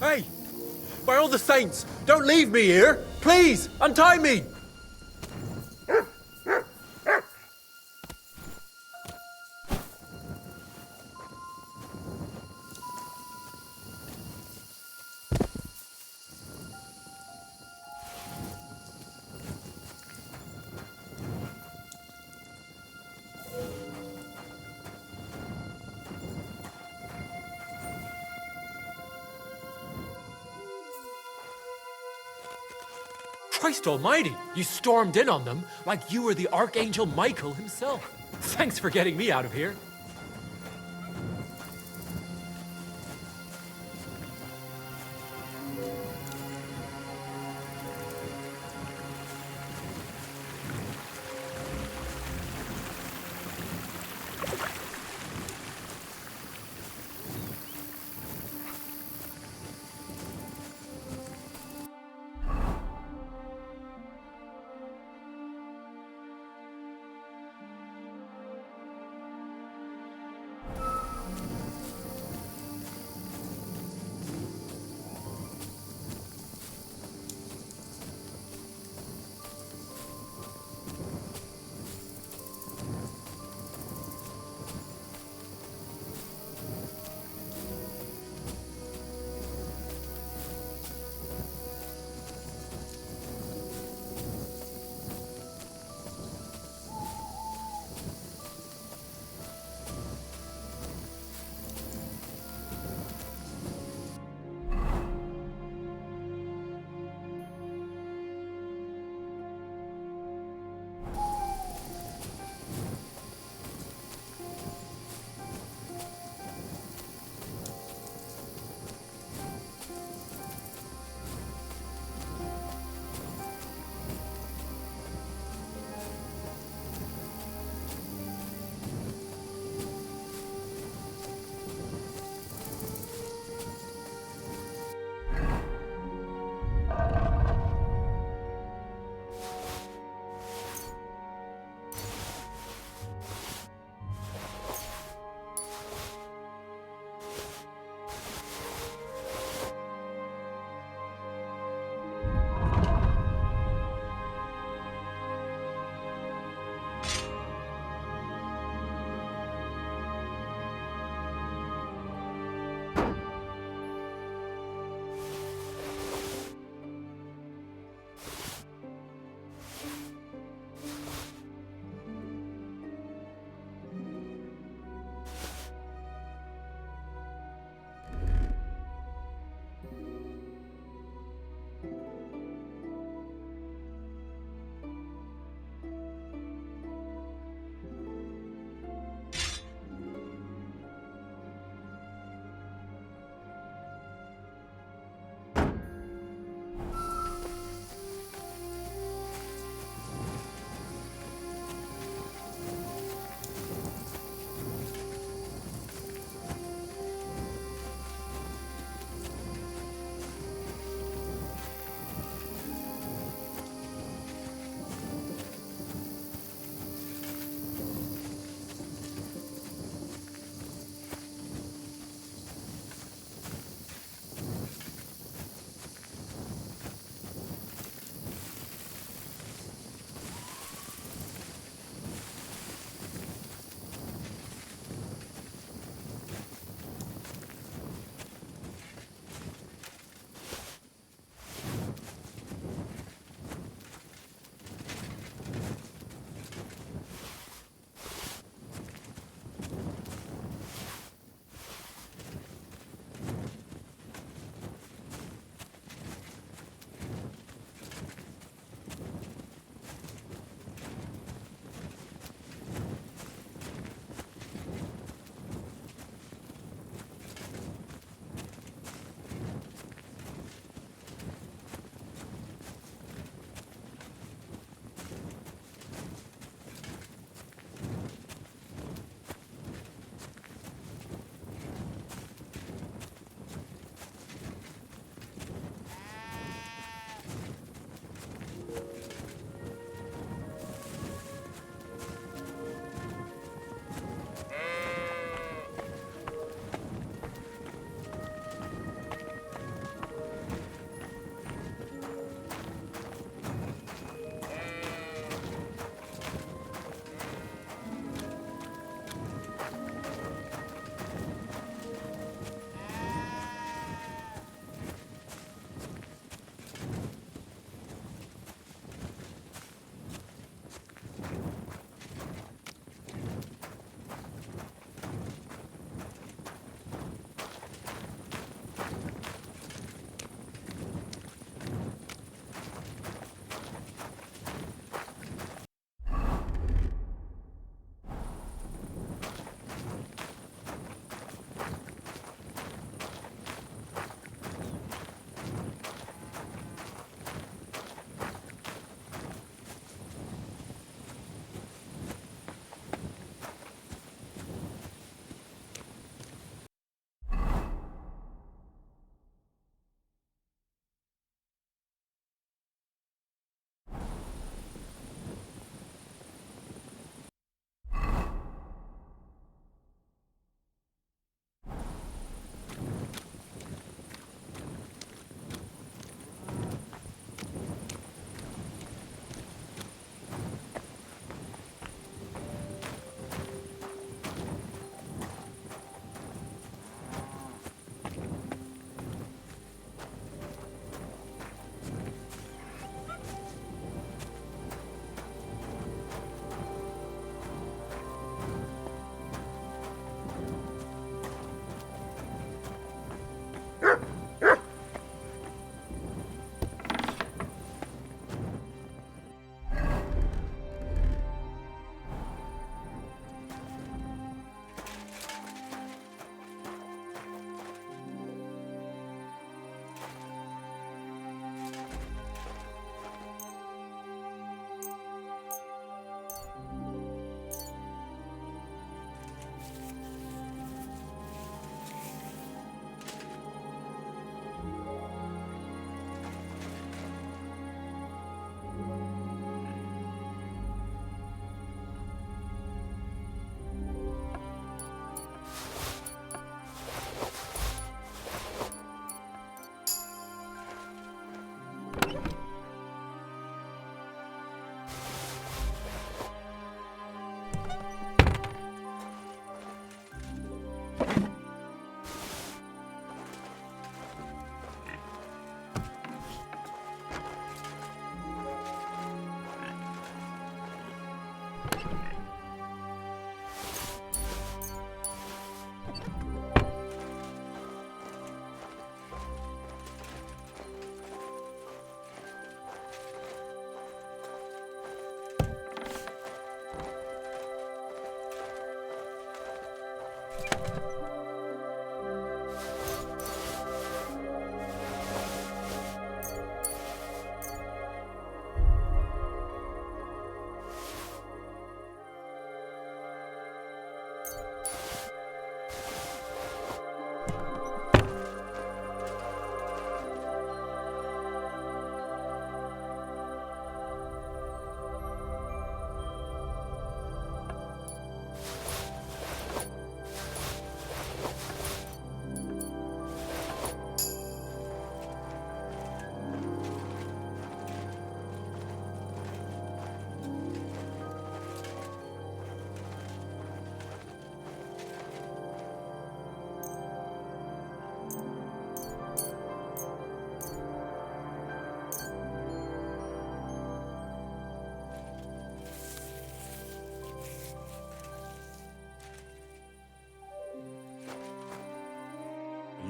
[SPEAKER 12] Hey! By all the saints, don't leave me here! Please, untie me! Christ almighty, you stormed in on them like you were the Archangel Michael himself. Thanks for getting me out of here.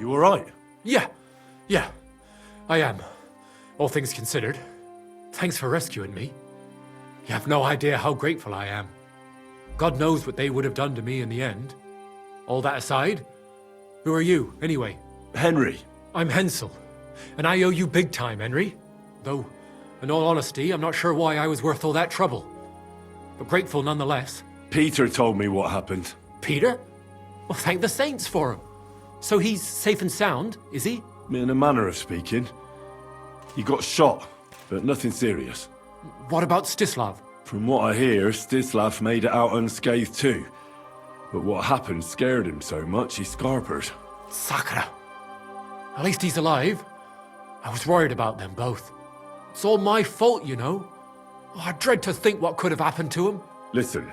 [SPEAKER 2] You alright?
[SPEAKER 12] Yeah, I am. All things considered. Thanks for rescuing me. You have no idea how grateful I am. God knows what they would have done to me in the end. All that aside, who are you, anyway?
[SPEAKER 2] Henry.
[SPEAKER 12] I'm Hensel, and I owe you big time, Henry. Though, in all honesty, I'm not sure why I was worth all that trouble. But grateful nonetheless.
[SPEAKER 2] Peter told me what happened.
[SPEAKER 12] Peter? Well, thank the saints for him. So he's safe and sound, is he?
[SPEAKER 2] In a manner of speaking. He got shot, but nothing serious.
[SPEAKER 12] What about Stislav?
[SPEAKER 2] From what I hear, Stislav made it out unscathed too. But what happened scared him so much he scarpered.
[SPEAKER 12] Sakra. At least he's alive. I was worried about them both. It's all my fault, you know. Oh, I dread to think what could have happened to him.
[SPEAKER 2] Listen,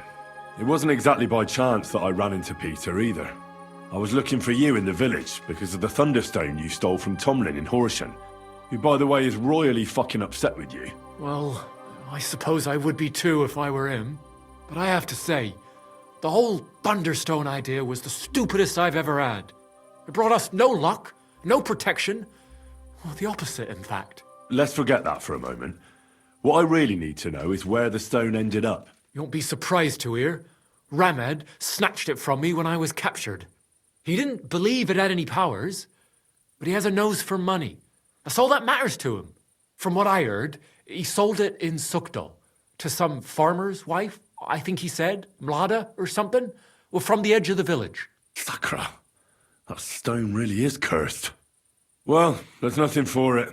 [SPEAKER 2] it wasn't exactly by chance that I ran into Peter either. I was looking for you in the village because of the Thunderstone you stole from Tomlin in Horsham, who, by the way, is royally fucking upset with you.
[SPEAKER 12] Well, I suppose I would be too if I were him. But I have to say, the whole Thunderstone idea was the stupidest I've ever had. It brought us no luck, no protection. Well, the opposite, in fact.
[SPEAKER 2] Let's forget that for a moment. What I really need to know is where the stone ended up.
[SPEAKER 12] You won't be surprised to hear. Ramed snatched it from me when I was captured. He didn't believe it had any powers, but he has a nose for money. That's all that matters to him. From what I heard, he sold it in Sukdal to some farmer's wife, I think he said, Mlada or something, well, from the edge of the village.
[SPEAKER 2] Sakra, that stone really is cursed. Well, there's nothing for it.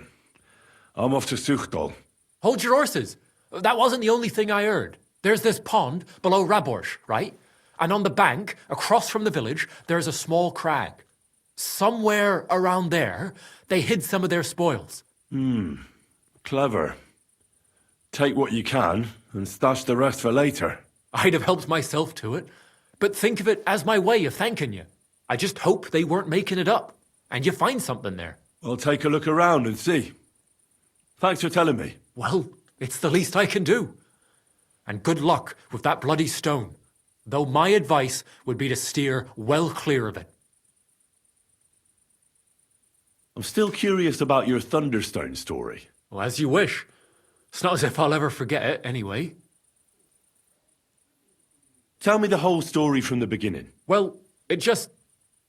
[SPEAKER 2] I'm off to Sukdal.
[SPEAKER 12] Hold your horses. That wasn't the only thing I heard. There's this pond below Raborsh, right? And on the bank, across from the village, there's a small crag. Somewhere around there, they hid some of their spoils.
[SPEAKER 2] Clever. Take what you can and stash the rest for later.
[SPEAKER 12] I'd have helped myself to it, but think of it as my way of thanking you. I just hope they weren't making it up, and you find something there.
[SPEAKER 2] I'll take a look around and see. Thanks for telling me.
[SPEAKER 12] Well, it's the least I can do. And good luck with that bloody stone, though my advice would be to steer well clear of it.
[SPEAKER 2] I'm still curious about your Thunderstone story.
[SPEAKER 12] Well, as you wish. It's not as if I'll ever forget it, anyway.
[SPEAKER 2] Tell me the whole story from the beginning.
[SPEAKER 12] Well, it just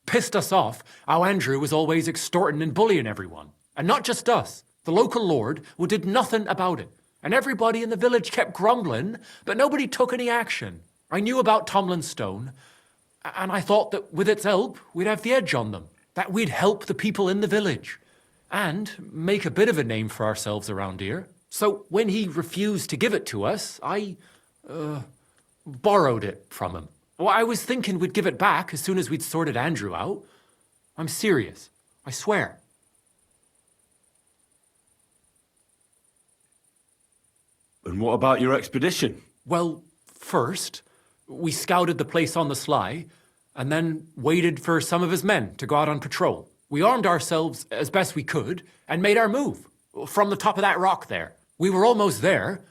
[SPEAKER 12] pissed us off how Andrew was always extorting and bullying everyone. And not just us. The local lord who did nothing about it. And everybody in the village kept grumbling, but nobody took any action. I knew about Tomlin's stone, and I thought that with its help, we'd have the edge on them. That we'd help the people in the village. And make a bit of a name for ourselves around here. So when he refused to give it to us, I borrowed it from him. Well, I was thinking we'd give it back as soon as we'd sorted Andrew out. I'm serious. I swear.
[SPEAKER 2] And what about your expedition?
[SPEAKER 12] Well, first, we scouted the place on the sly, and then waited for some of his men to go out on patrol. We armed ourselves as best we could, and made our move, from the top of that rock there. We were almost there,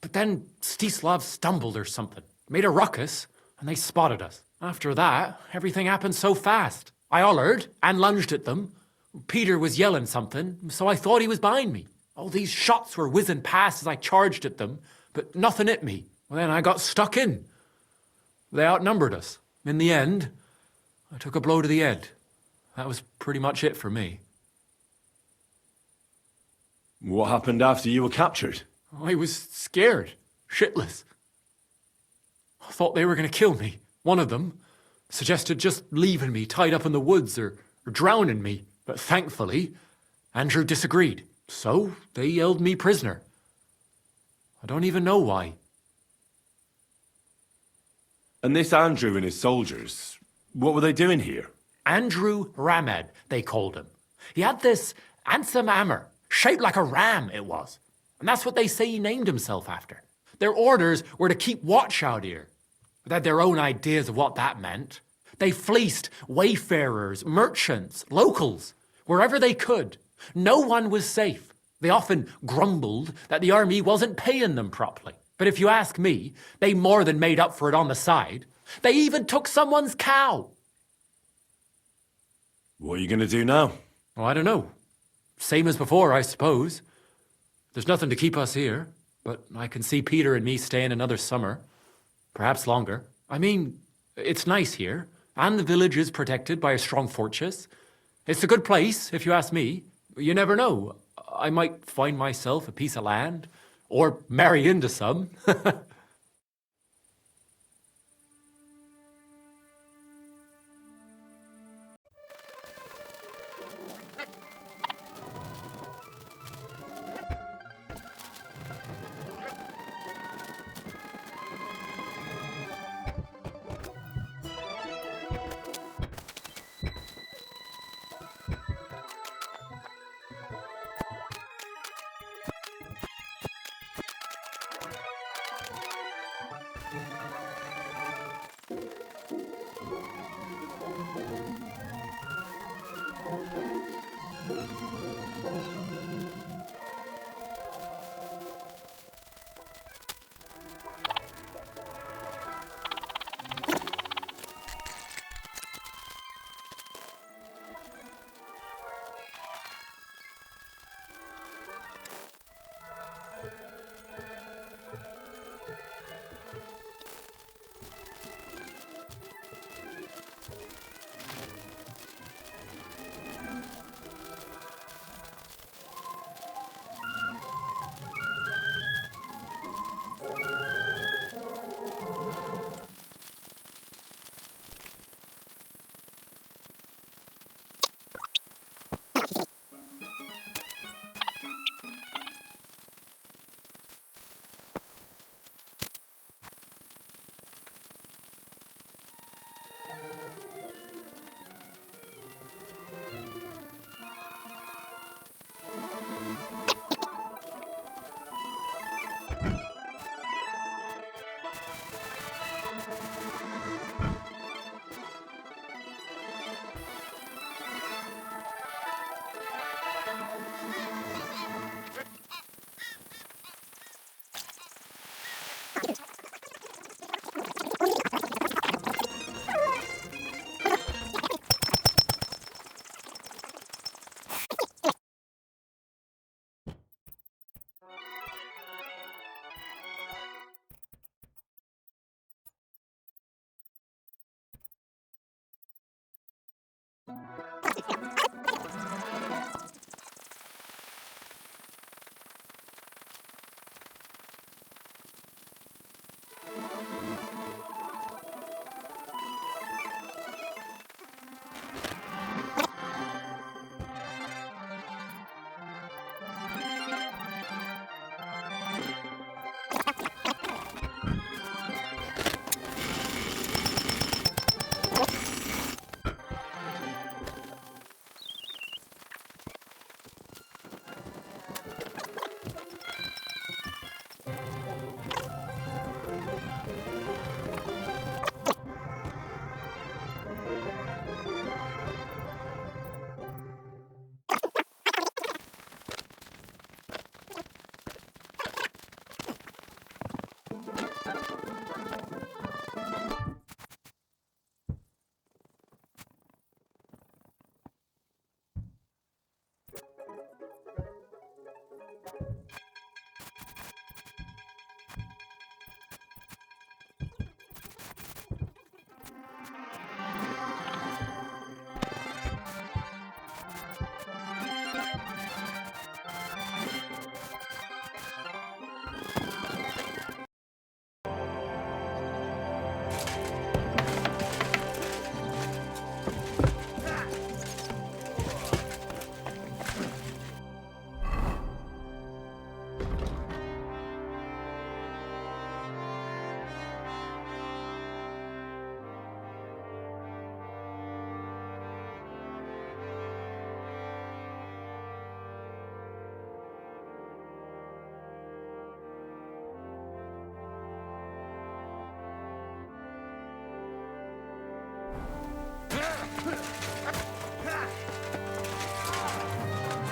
[SPEAKER 12] but then Stislav stumbled or something, made a ruckus, and they spotted us. After that, everything happened so fast. I hollered and lunged at them. Peter was yelling something, so I thought he was behind me. All these shots were whizzing past as I charged at them, but nothing hit me. Well, then I got stuck in. They outnumbered us. In the end, I took a blow to the head. That was pretty much it for me.
[SPEAKER 2] What happened after you were captured?
[SPEAKER 12] I was scared, shitless. I thought they were going to kill me. One of them suggested just leaving me tied up in the woods or drowning me. But thankfully, Andrew disagreed. So they held me prisoner. I don't even know why.
[SPEAKER 2] And this Andrew and his soldiers, what were they doing here?
[SPEAKER 12] Andrew Ramed, they called him. He had this handsome hammer, shaped like a ram it was. And that's what they say he named himself after. Their orders were to keep watch out here. They had their own ideas of what that meant. They fleeced wayfarers, merchants, locals, wherever they could. No one was safe. They often grumbled that the army wasn't paying them properly. But if you ask me, they more than made up for it on the side. They even took someone's cow.
[SPEAKER 2] What are you going to do now?
[SPEAKER 12] Oh, I don't know. Same as before, I suppose. There's nothing to keep us here, but I can see Peter and me staying another summer. Perhaps longer. I mean, it's nice here, and the village is protected by a strong fortress. It's a good place, if you ask me. You never know. I might find myself a piece of land, or marry into some.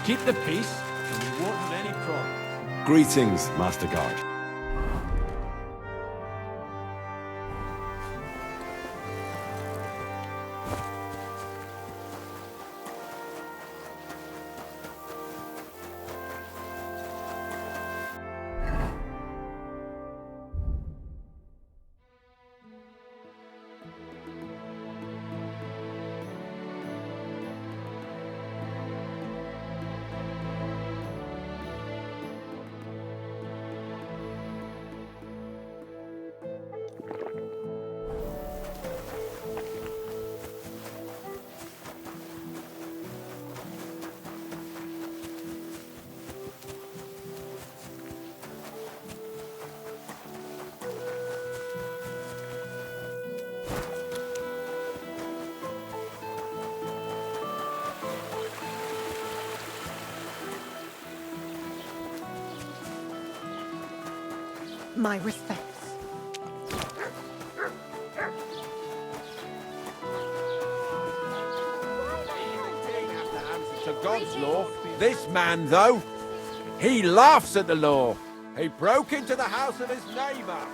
[SPEAKER 12] Keep the peace, and we won't have any problem.
[SPEAKER 2] Greetings, Master Guard.
[SPEAKER 6] My respects.
[SPEAKER 13] To God's law. This man, though, he laughs at the law. He broke into the house of his neighbour.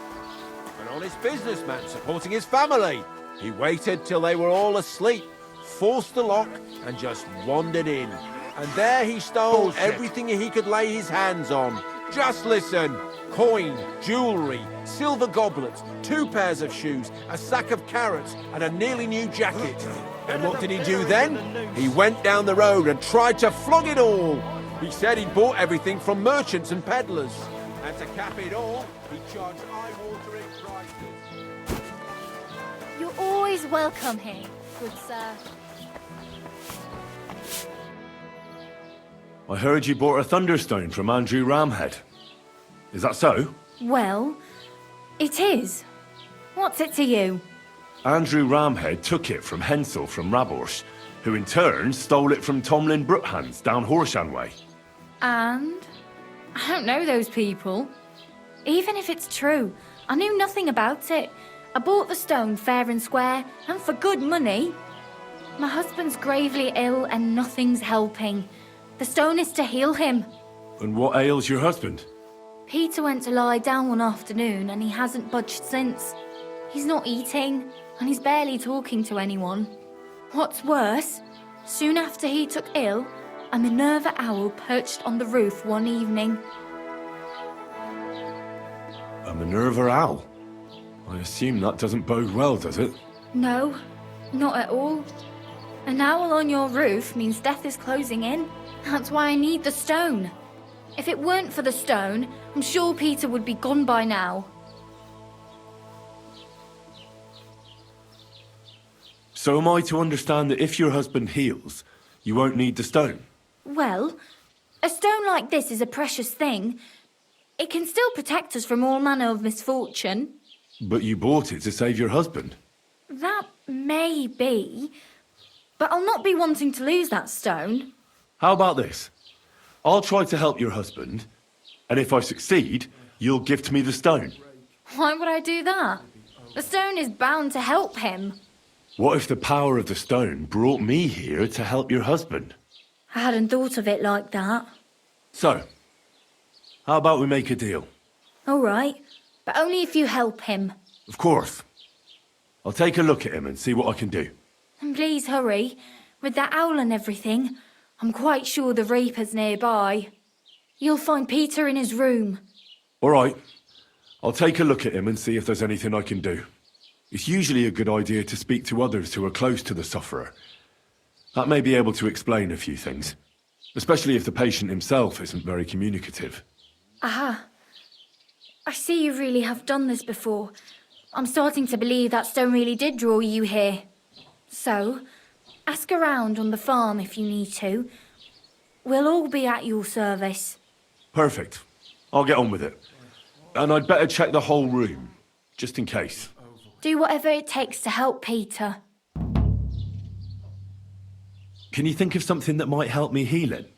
[SPEAKER 13] An honest businessman supporting his family. He waited till they were all asleep, forced the lock, and just wandered in. And there he stole everything he could lay his hands on. Just listen. Coin, jewellery, silver goblets, 2 pairs of shoes, a sack of carrots, and a nearly new jacket. And what did he do then? He went down the road and tried to flog it all. He said he'd bought everything from merchants and peddlers. And to cap it all, he charged eye-watering prices.
[SPEAKER 14] You're always welcome here, good sir.
[SPEAKER 2] I heard you bought a Thunderstone from Andrew Ramhead. Is that so?
[SPEAKER 14] Well, it is. What's it to you?
[SPEAKER 2] Andrew Ramhead took it from Hensel from Rabors, who in turn stole it from Tomlin Brookhans down Horshan way.
[SPEAKER 14] And? I don't know those people. Even if it's true, I knew nothing about it. I bought the stone fair and square, and for good money. My husband's gravely ill and nothing's helping. The stone is to heal him.
[SPEAKER 2] And what ails your husband?
[SPEAKER 14] Peter went to lie down one afternoon and he hasn't budged since. He's not eating, and he's barely talking to anyone. What's worse, soon after he took ill, a Minerva owl perched on the roof one evening.
[SPEAKER 2] A Minerva owl? I assume that doesn't bode well, does it?
[SPEAKER 14] No, not at all. An owl on your roof means death is closing in. That's why I need the stone. If it weren't for the stone, I'm sure Peter would be gone by now.
[SPEAKER 2] So am I to understand that if your husband heals, you won't need the stone?
[SPEAKER 14] Well, a stone like this is a precious thing. It can still protect us from all manner of misfortune.
[SPEAKER 2] But you bought it to save your husband.
[SPEAKER 14] That may be, but I'll not be wanting to lose that stone.
[SPEAKER 2] How about this? I'll try to help your husband, and if I succeed, you'll gift me the stone.
[SPEAKER 14] Why would I do that? The stone is bound to help him.
[SPEAKER 2] What if the power of the stone brought me here to help your husband?
[SPEAKER 14] I hadn't thought of it like that.
[SPEAKER 2] So, how about we make a deal?
[SPEAKER 14] All right, but only if you help him.
[SPEAKER 2] Of course. I'll take a look at him and see what I can do.
[SPEAKER 14] And please hurry. With that owl and everything, I'm quite sure the Reaper's nearby. You'll find Peter in his room.
[SPEAKER 2] All right. I'll take a look at him and see if there's anything I can do. It's usually a good idea to speak to others who are close to the sufferer. That may be able to explain a few things, especially if the patient himself isn't very communicative.
[SPEAKER 14] Aha. I see you really have done this before. I'm starting to believe that stone really did draw you here. So, ask around on the farm if you need to. We'll all be at your service.
[SPEAKER 2] Perfect. I'll get on with it. And I'd better check the whole room, just in case.
[SPEAKER 14] Do whatever it takes to help Peter.
[SPEAKER 2] Can you think of something that might help me heal it?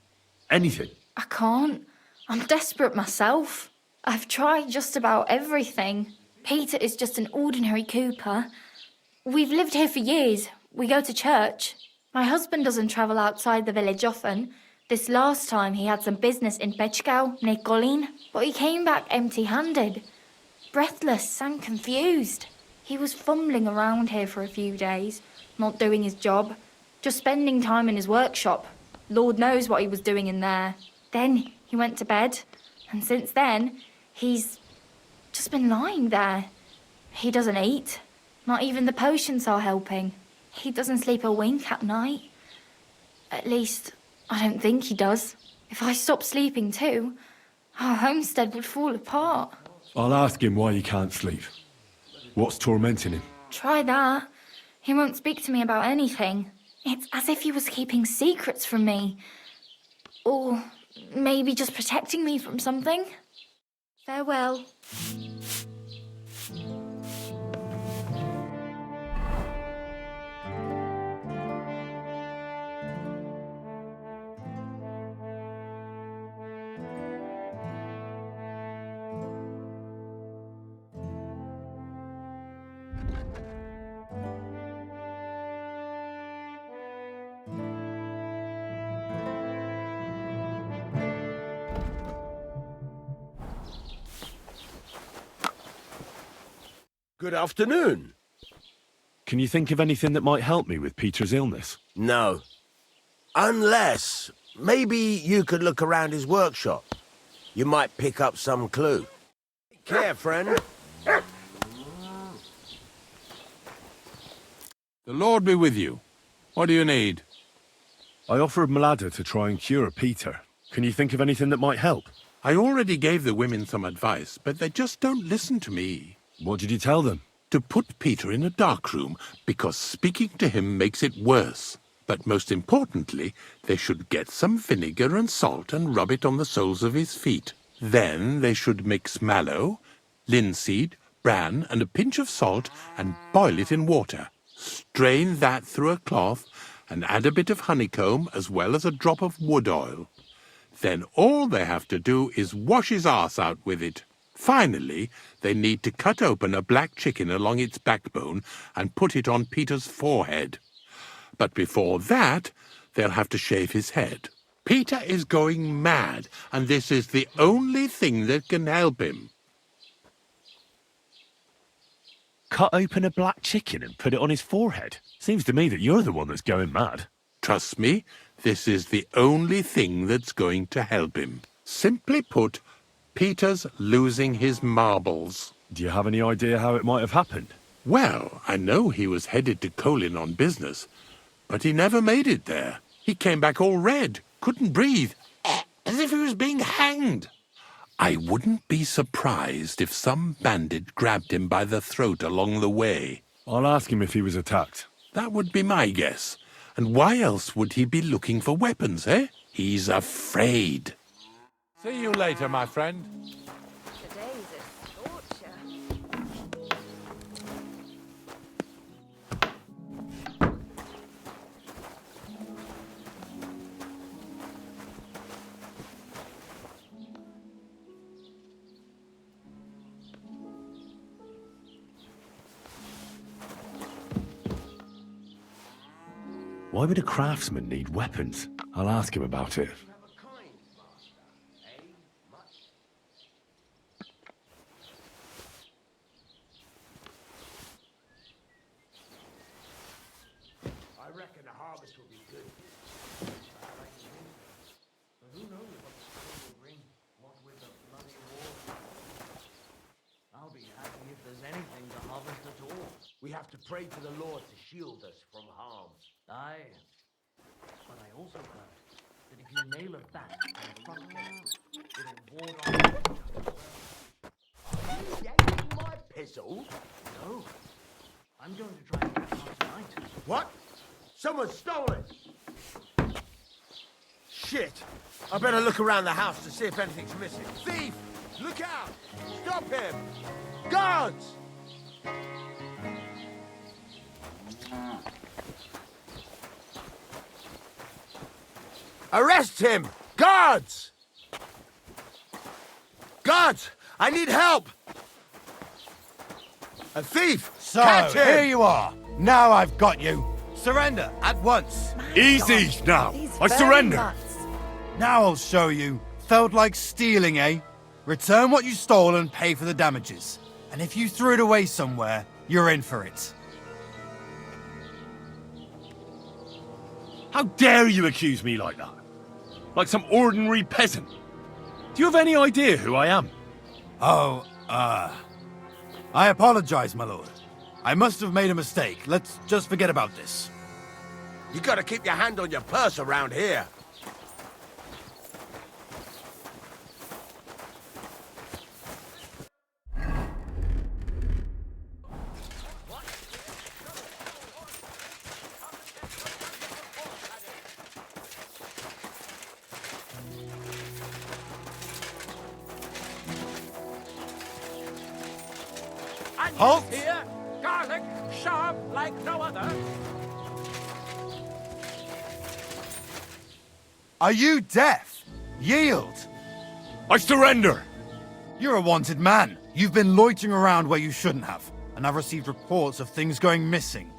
[SPEAKER 2] Anything?
[SPEAKER 14] I can't. I'm desperate myself. I've tried just about everything. Peter is just an ordinary cooper. We've lived here for years. We go to church. My husband doesn't travel outside the village often. This last time he had some business in Bechgau, near Golin, but he came back empty-handed. Breathless and confused. He was fumbling around here for a few days, not doing his job, just spending time in his workshop. Lord knows what he was doing in there. Then he went to bed, and since then, he's just been lying there. He doesn't eat. Not even the potions are helping. He doesn't sleep a wink at night. At least, I don't think he does. If I stopped sleeping too, our homestead would fall apart.
[SPEAKER 2] I'll ask him why he can't sleep. What's tormenting him?
[SPEAKER 14] Try that. He won't speak to me about anything. It's as if he was keeping secrets from me. Or maybe just protecting me from something. Farewell.
[SPEAKER 13] Good afternoon.
[SPEAKER 2] Can you think of anything that might help me with Peter's illness?
[SPEAKER 13] No. Unless, maybe you could look around his workshop. You might pick up some clue. Take care, friend.
[SPEAKER 1] The Lord be with you. What do you need?
[SPEAKER 2] I offered Malada to try and cure Peter. Can you think of anything that might help?
[SPEAKER 15] I already gave the women some advice, but they just don't listen to me.
[SPEAKER 2] What did you tell them?
[SPEAKER 15] To put Peter in a dark room, because speaking to him makes it worse. But most importantly, they should get some vinegar and salt and rub it on the soles of his feet. Then they should mix mallow, linseed, bran, and a pinch of salt and boil it in water. Strain that through a cloth and add a bit of honeycomb as well as a drop of wood oil. Then all they have to do is wash his arse out with it. Finally, they need to cut open a black chicken along its backbone and put it on Peter's forehead. But before that, they'll have to shave his head. Peter is going mad, and this is the only thing that can help him.
[SPEAKER 2] Cut open a black chicken and put it on his forehead? Seems to me that you're the one that's going mad.
[SPEAKER 15] Trust me, this is the only thing that's going to help him. Simply put, Peter's losing his marbles.
[SPEAKER 2] Do you have any idea how it might have happened?
[SPEAKER 15] Well, I know he was headed to Colin on business, but he never made it there. He came back all red, couldn't breathe, as if he was being hanged. I wouldn't be surprised if some bandit grabbed him by the throat along the way.
[SPEAKER 2] I'll ask him if he was attacked.
[SPEAKER 15] That would be my guess. And why else would he be looking for weapons, eh? He's afraid.
[SPEAKER 1] See you later, my friend.
[SPEAKER 6] Today's a scorcher.
[SPEAKER 2] Why would a craftsman need weapons? I'll ask him about it.
[SPEAKER 13] I reckon the harvest will be good. But who knows what the spring will bring? What with the bloody war? I'll be happy if there's anything to harvest at all. We have to pray to the Lord to shield us from harm. Aye. But I also heard that if you nail a bat on the front gate, it'll ward off. Are you yanking my pistol? No. I'm going to try and get one tonight. What? Someone stole it! Shit! I better look around the house to see if anything's missing. Thief! Look out! Stop him! Guards! Arrest him! Guards! Guards! I need help! A thief!
[SPEAKER 5] So,
[SPEAKER 13] Catch him!
[SPEAKER 5] here you are. Now I've got you. Surrender at once.
[SPEAKER 2] Easy now. I surrender.
[SPEAKER 5] Now I'll show you. Felt like stealing, eh? Return what you stole and pay for the damages. And if you threw it away somewhere, you're in for it.
[SPEAKER 2] How dare you accuse me like that? Like some ordinary peasant. Do you have any idea who I am?
[SPEAKER 5] Oh, I apologize, my lord. I must have made a mistake. Let's just forget about this.
[SPEAKER 13] You gotta keep your hand on your purse around here.
[SPEAKER 5] Halt!
[SPEAKER 11] Here, garlic, sharp like no other.
[SPEAKER 5] Are you deaf? Yield!
[SPEAKER 2] I surrender!
[SPEAKER 5] You're a wanted man. You've been loitering around where you shouldn't have, and I've received reports of things going missing.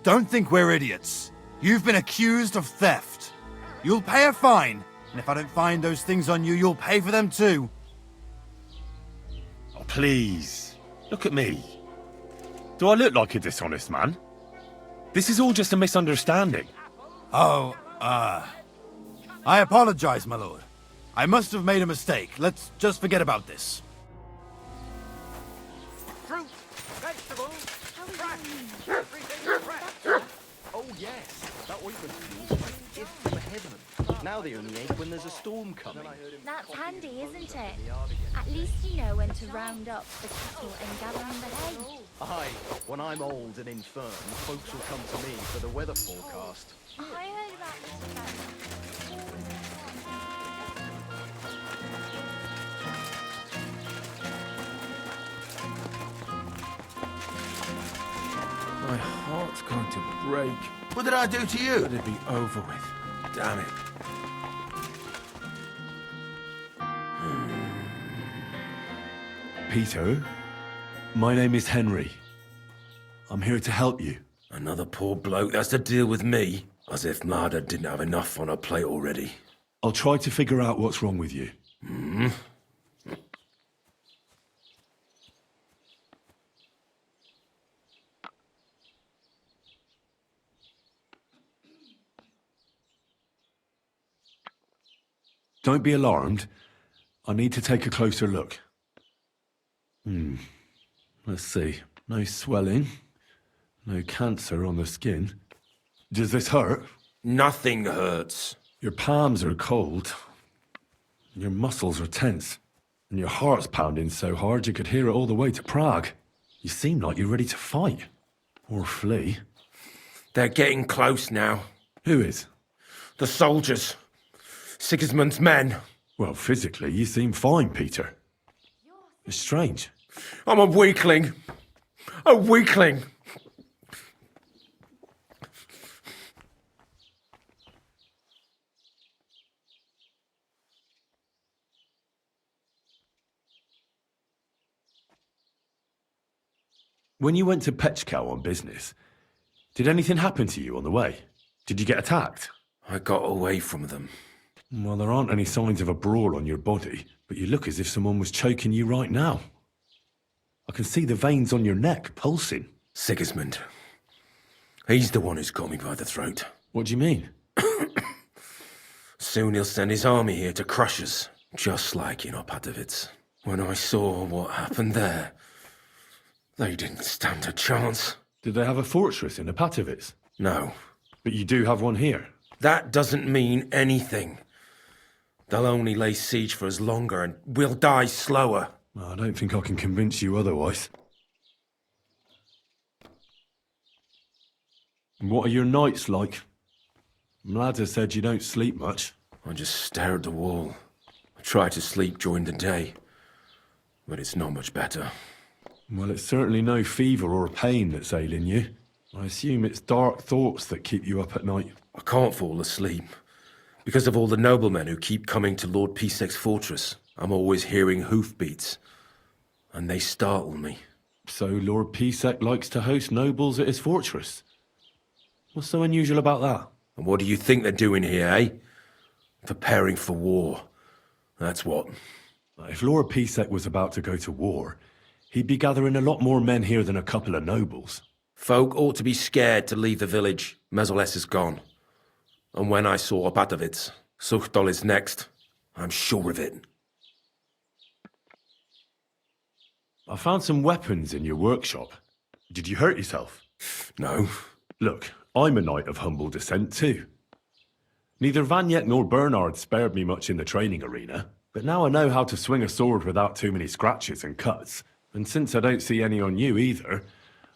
[SPEAKER 5] Don't think we're idiots. You've been accused of theft. You'll pay a fine, and if I don't find those things on you, you'll pay for them too.
[SPEAKER 2] Oh, please. Look at me. Do I look like a dishonest man? This is all just a misunderstanding.
[SPEAKER 5] Oh, I apologize, my lord. I must have made a mistake. Let's just forget about this.
[SPEAKER 10] Fruit, vegetables, fresh, everything fresh.
[SPEAKER 8] Oh yes, that ointment is a gift from heaven. Now they only ache when there's a storm coming.
[SPEAKER 14] That's handy, isn't it? At least you know when to round up the cattle and gather in the hay.
[SPEAKER 8] Aye, when I'm old and infirm, folks will come to me for the weather forecast.
[SPEAKER 14] I heard about this about
[SPEAKER 13] My heart's going to break.
[SPEAKER 16] What did I do to you?
[SPEAKER 13] Let it be over with. Damn it.
[SPEAKER 2] Peter, my name is Henry. I'm here to help you.
[SPEAKER 11] Another poor bloke that's to deal with me. As if Marder didn't have enough on her plate already.
[SPEAKER 2] I'll try to figure out what's wrong with you.
[SPEAKER 11] Hmm?
[SPEAKER 2] Don't be alarmed. I need to take a closer look. Let's see. No swelling. No cancer on the skin. Does this hurt?
[SPEAKER 11] Nothing hurts.
[SPEAKER 2] Your palms are cold. Your muscles are tense. And your heart's pounding so hard you could hear it all the way to Prague. You seem like you're ready to fight. Or flee.
[SPEAKER 11] They're getting close now.
[SPEAKER 2] Who is?
[SPEAKER 11] The soldiers. Sigismund's men.
[SPEAKER 2] Well, physically, you seem fine, Peter. It's strange.
[SPEAKER 11] I'm a weakling. A weakling.
[SPEAKER 2] When you went to Pechkow on business, did anything happen to you on the way? Did you get attacked?
[SPEAKER 11] I got away from them.
[SPEAKER 2] Well, there aren't any signs of a brawl on your body, but you look as if someone was choking you right now. I can see the veins on your neck pulsing.
[SPEAKER 11] Sigismund. He's the one who's got me by the throat.
[SPEAKER 2] What do you mean?
[SPEAKER 11] Soon he'll send his army here to crush us, just like in Opatovitz. When I saw what happened there, they didn't stand a chance.
[SPEAKER 2] Did they have a fortress in Opatovitz?
[SPEAKER 11] No.
[SPEAKER 2] But you do have one here.
[SPEAKER 11] That doesn't mean anything. They'll only lay siege for us longer, and we'll die slower.
[SPEAKER 2] I don't think I can convince you otherwise. What are your nights like? Mlada said you don't sleep much.
[SPEAKER 11] I just stare at the wall. I try to sleep during the day, but it's not much better.
[SPEAKER 2] Well, it's certainly no fever or pain that's ailing you. I assume it's dark thoughts that keep you up at night.
[SPEAKER 11] I can't fall asleep. Because of all the noblemen who keep coming to Lord Pisek's fortress, I'm always hearing hoofbeats. And they startle me.
[SPEAKER 2] So Lord Pisek likes to host nobles at his fortress? What's so unusual about that?
[SPEAKER 11] And what do you think they're doing here, eh? Preparing for war. That's what.
[SPEAKER 2] If Lord Pisek was about to go to war, he'd be gathering a lot more men here than a couple of nobles.
[SPEAKER 11] Folk ought to be scared to leave the village. Mezoles is gone. And when I saw Opatovitz, Suchdol is next. I'm sure of it.
[SPEAKER 2] I found some weapons in your workshop. Did you hurt yourself?
[SPEAKER 11] No.
[SPEAKER 2] Look, I'm a knight of humble descent too. Neither Vanyet nor Bernard spared me much in the training arena, but now I know how to swing a sword without too many scratches and cuts. And since I don't see any on you either,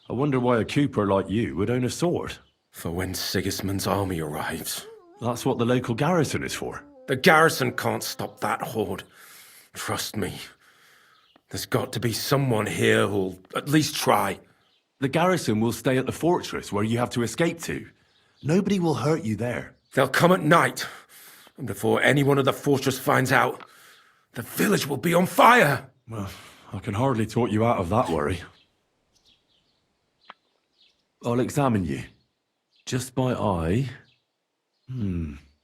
[SPEAKER 2] I wonder why a Cooper like you would own a sword.
[SPEAKER 11] For when Sigismund's army arrives.
[SPEAKER 2] That's what the local garrison is for.
[SPEAKER 11] The garrison can't stop that horde. Trust me. There's got to be someone here who'll at least try.
[SPEAKER 2] The garrison will stay at the fortress where you have to escape to. Nobody will hurt you there.
[SPEAKER 11] They'll come at night. And before anyone at the fortress finds out, the village will be on fire.
[SPEAKER 2] Well, I can hardly talk you out of that worry. I'll examine you. Just by eye.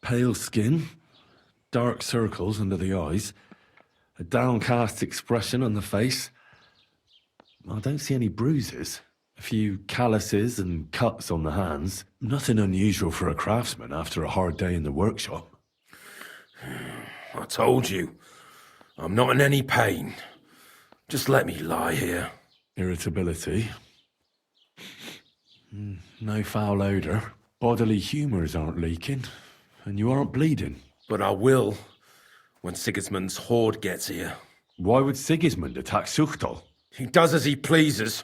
[SPEAKER 2] Pale skin. Dark circles under the eyes. A downcast expression on the face. I don't see any bruises. A few calluses and cuts on the hands. Nothing unusual for a craftsman after a hard day in the workshop.
[SPEAKER 16] I told you, I'm not in any pain. Just let me lie here.
[SPEAKER 2] Irritability. No foul odour. Bodily humours aren't leaking. And you aren't bleeding.
[SPEAKER 16] But I will, when Sigismund's horde gets here.
[SPEAKER 2] Why would Sigismund attack Suchtal?
[SPEAKER 16] He does as he pleases.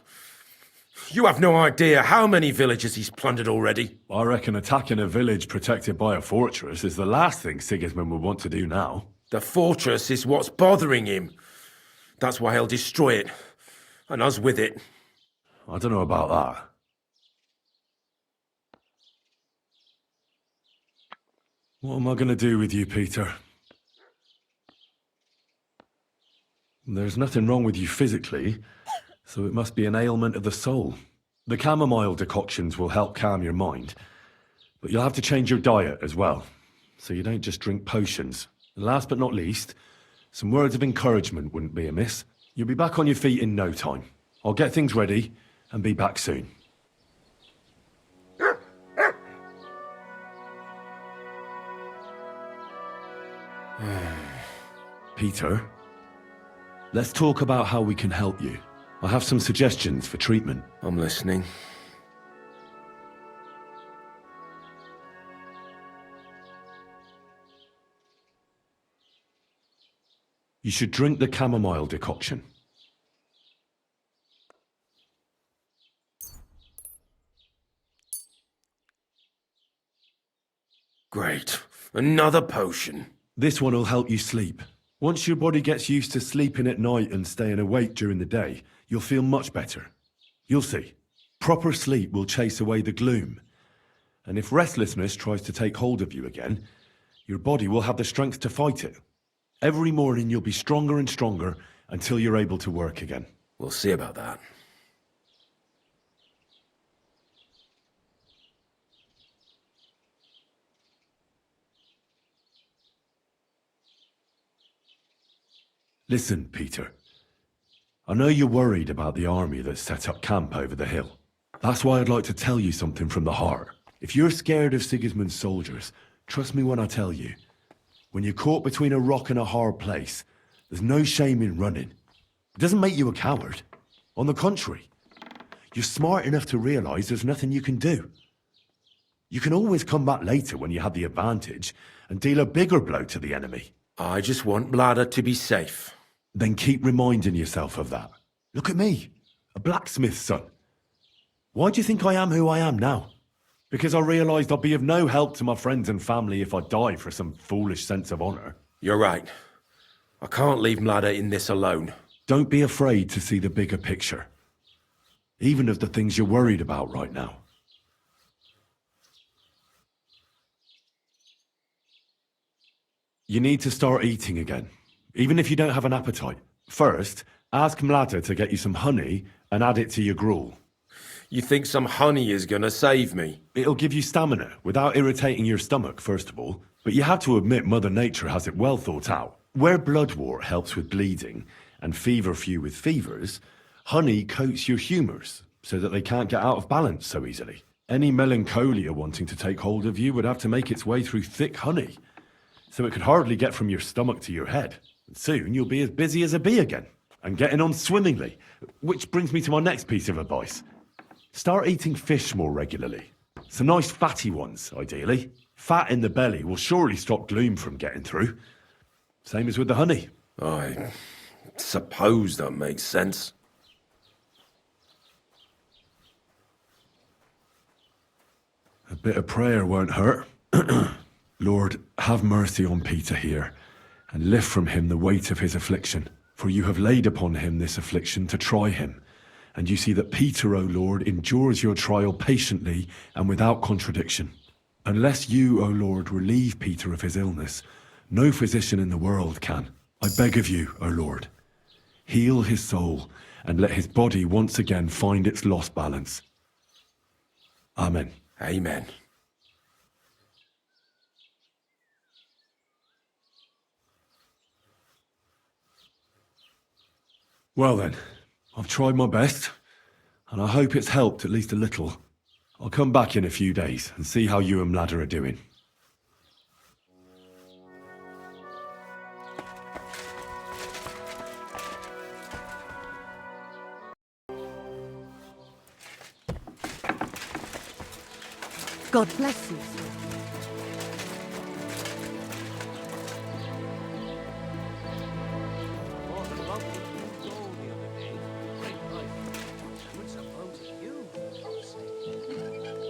[SPEAKER 16] You have no idea how many villages he's plundered already.
[SPEAKER 2] I reckon attacking a village protected by a fortress is the last thing Sigismund would want to do now.
[SPEAKER 16] The fortress is what's bothering him. That's why he'll destroy it. And us with it.
[SPEAKER 2] I don't know about that. What am I going to do with you, Peter? There's nothing wrong with you physically, so it must be an ailment of the soul. The chamomile decoctions will help calm your mind, but you'll have to change your diet as well, so you don't just drink potions. And last but not least, some words of encouragement wouldn't be amiss. You'll be back on your feet in no time. I'll get things ready and be back soon. Peter, let's talk about how we can help you. I have some suggestions for treatment.
[SPEAKER 16] I'm listening.
[SPEAKER 2] You should drink the chamomile decoction.
[SPEAKER 16] Great. Another potion.
[SPEAKER 2] This one will help you sleep. Once your body gets used to sleeping at night and staying awake during the day, you'll feel much better. You'll see. Proper sleep will chase away the gloom. And if restlessness tries to take hold of you again, your body will have the strength to fight it. Every morning you'll be stronger and stronger until you're able to work again.
[SPEAKER 16] We'll see about that.
[SPEAKER 2] Listen, Peter. I know you're worried about the army that's set up camp over the hill. That's why I'd like to tell you something from the heart. If you're scared of Sigismund's soldiers, trust me when I tell you. When you're caught between a rock and a hard place, there's no shame in running. It doesn't make you a coward. On the contrary, you're smart enough to realize there's nothing you can do. You can always come back later when you have the advantage and deal a bigger blow to the enemy.
[SPEAKER 16] I just want Blada to be safe.
[SPEAKER 2] Then keep reminding yourself of that. Look at me, a blacksmith's son. Why do you think I am who I am now? Because I realised I'd be of no help to my friends and family if I die for some foolish sense of honour.
[SPEAKER 16] You're right. I can't leave Mlada in this alone.
[SPEAKER 2] Don't be afraid to see the bigger picture. Even of the things you're worried about right now. You need to start eating again, even if you don't have an appetite. First, ask Mlada to get you some honey and add it to your gruel.
[SPEAKER 16] You think some honey is gonna save me?
[SPEAKER 2] It'll give you stamina without irritating your stomach, first of all. But you have to admit Mother Nature has it well thought out. Where bloodwort helps with bleeding and feverfew with fevers, honey coats your humours so that they can't get out of balance so easily. Any melancholia wanting to take hold of you would have to make its way through thick honey, so it could hardly get from your stomach to your head. And soon you'll be as busy as a bee again, and getting on swimmingly. Which brings me to my next piece of advice. Start eating fish more regularly. Some nice fatty ones, ideally. Fat in the belly will surely stop gloom from getting through. Same as with the honey.
[SPEAKER 16] I suppose that makes sense.
[SPEAKER 2] A bit of prayer won't hurt. Lord, have mercy on Peter here, and lift from him the weight of his affliction. For you have laid upon him this affliction to try him. And you see that Peter, O Lord, endures your trial patiently and without contradiction. Unless you, O Lord, relieve Peter of his illness, no physician in the world can. I beg of you, O Lord, heal his soul and let his body once again find its lost balance. Amen.
[SPEAKER 16] Amen.
[SPEAKER 2] Well then, I've tried my best. and I hope it's helped at least a little. I'll come back in a few days and see how you and Ladder are doing.
[SPEAKER 6] God bless you, sir.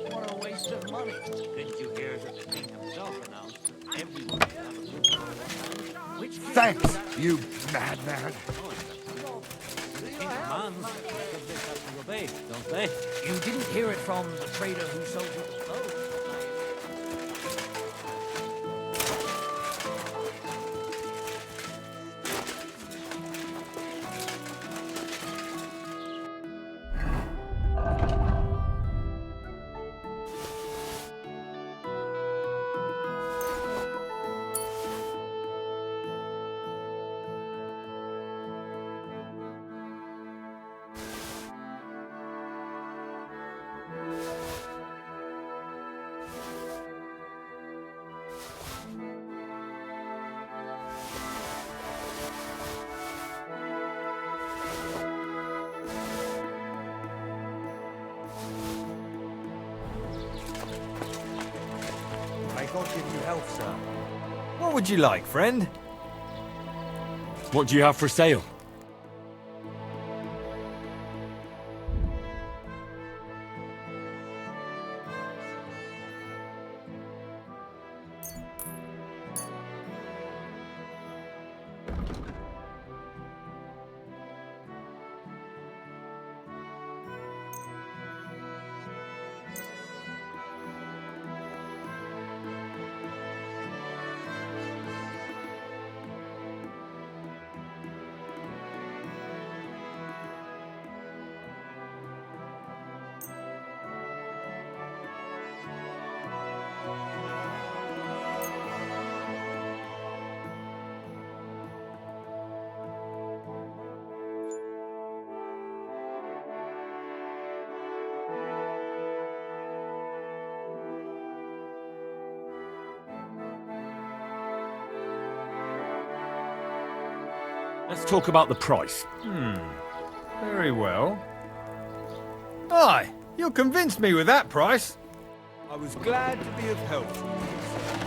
[SPEAKER 11] What a waste of money. Didn't you hear that the king himself announced that everyone would have a good time? Which king?
[SPEAKER 5] Thanks, you madman.
[SPEAKER 11] The king commands that the subjects have to obey, don't they? You didn't hear it from the trader who sold you the clothes.
[SPEAKER 17] May God give you health, sir. What would you like, friend?
[SPEAKER 2] What do you have for sale? Let's talk about the price.
[SPEAKER 17] Very well. Aye, you convinced me with that price. I was glad to be of help to you, sir.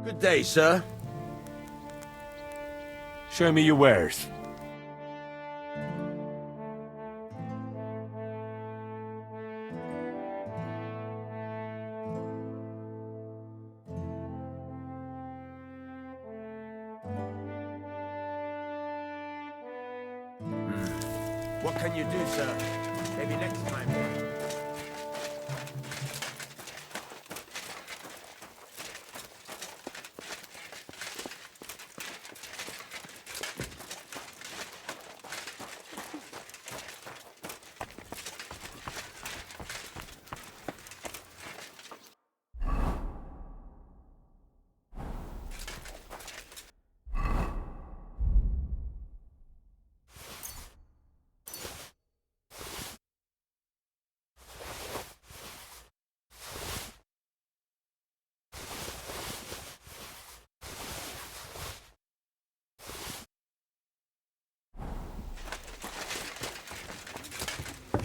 [SPEAKER 13] Good day, sir.
[SPEAKER 2] Show me your wares.
[SPEAKER 13] What can you do, sir? Maybe next time.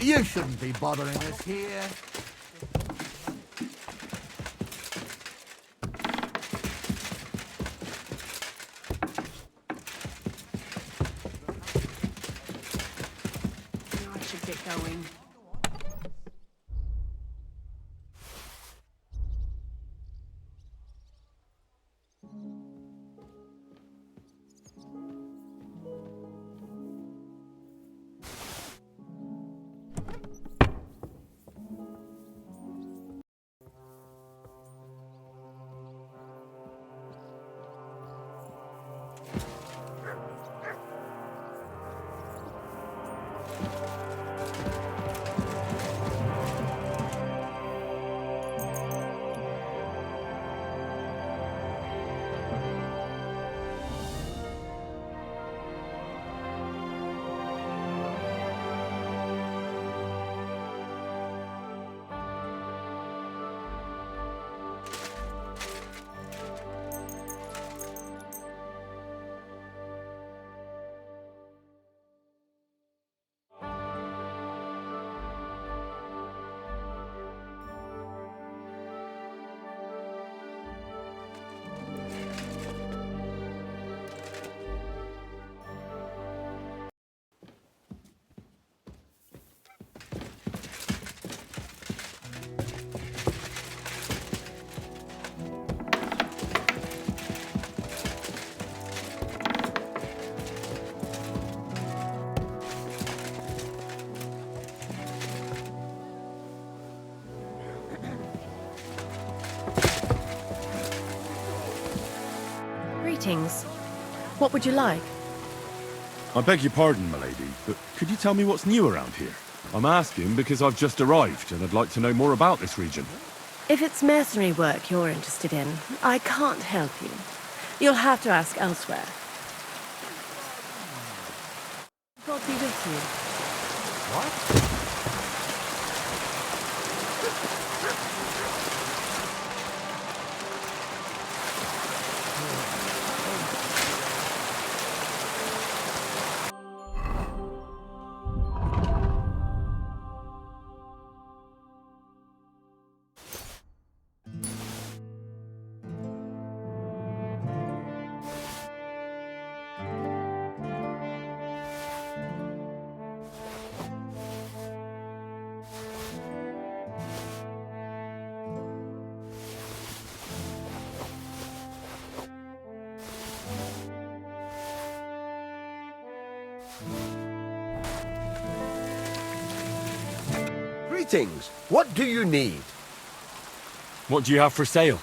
[SPEAKER 5] You shouldn't be bothering us here.
[SPEAKER 6] I should get going.
[SPEAKER 18] Greetings. What would you like?
[SPEAKER 2] I beg your pardon, milady, but could you tell me what's new around here? I'm asking because I've just arrived and I'd like to know more about this region.
[SPEAKER 18] If it's mercenary work you're interested in, I can't help you. You'll have to ask elsewhere. God be with you.
[SPEAKER 13] What?
[SPEAKER 19] Greetings. What do you need?
[SPEAKER 2] What do you have for sale?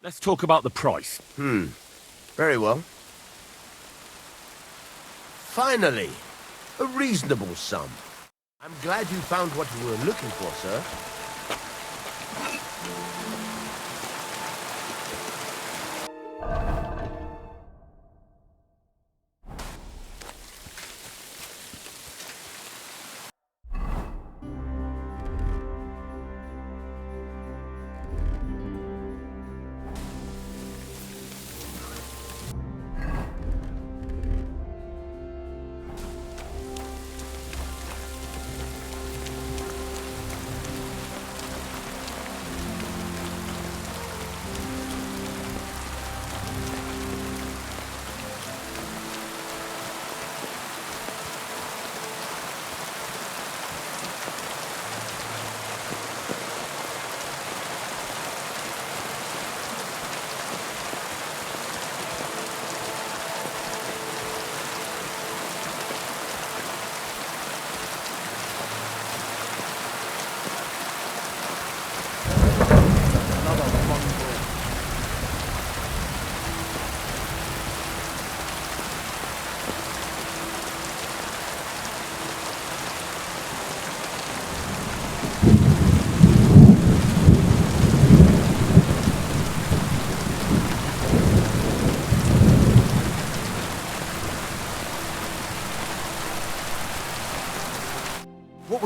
[SPEAKER 2] Let's talk about the price.
[SPEAKER 19] Very well. Finally, a reasonable sum. I'm glad you found what you were looking for, sir.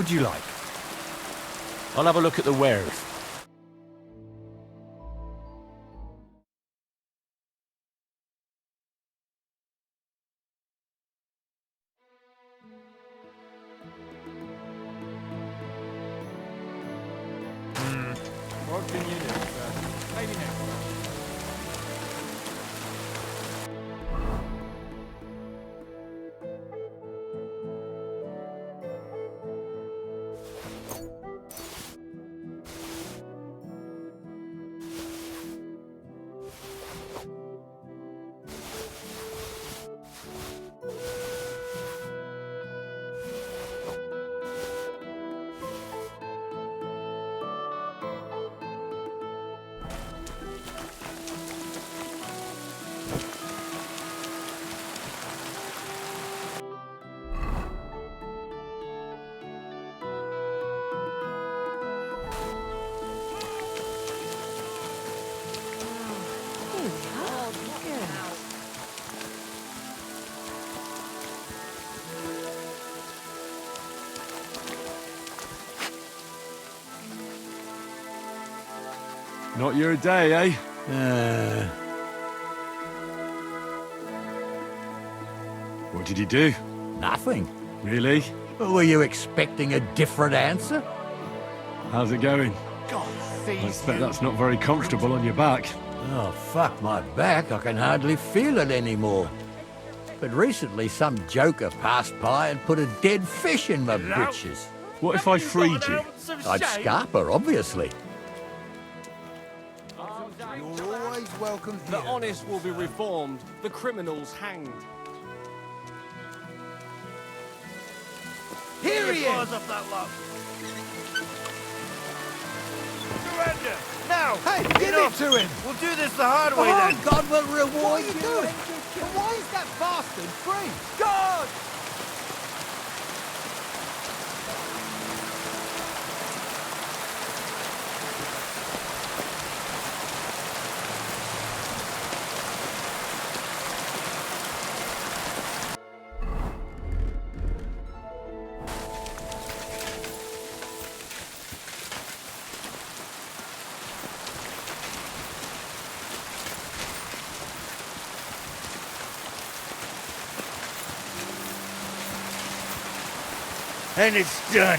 [SPEAKER 17] would you like?
[SPEAKER 13] I'll have a look at the wares.
[SPEAKER 17] What can you do, sir? Maybe next time.
[SPEAKER 2] Not your day, eh? What did you do?
[SPEAKER 20] Nothing.
[SPEAKER 2] Really?
[SPEAKER 20] Were you expecting a different answer?
[SPEAKER 2] How's it going? I expect that's not very comfortable on your back.
[SPEAKER 20] Oh, fuck my back. I can hardly feel it anymore. But recently some joker passed by and put a dead fish in my britches.
[SPEAKER 2] What if I freed you?
[SPEAKER 20] I'd scarp her, obviously.
[SPEAKER 13] You're always welcome here. The honest will be reformed, the criminals hanged.
[SPEAKER 10] Here he is!
[SPEAKER 8] Surrender! Now!
[SPEAKER 10] Hey, give it to him!
[SPEAKER 8] We'll do this the hard way
[SPEAKER 10] Oh,
[SPEAKER 8] then!
[SPEAKER 10] God will reward you!
[SPEAKER 13] What are you doing? Why is that bastard free?
[SPEAKER 8] God!
[SPEAKER 20] And it's done.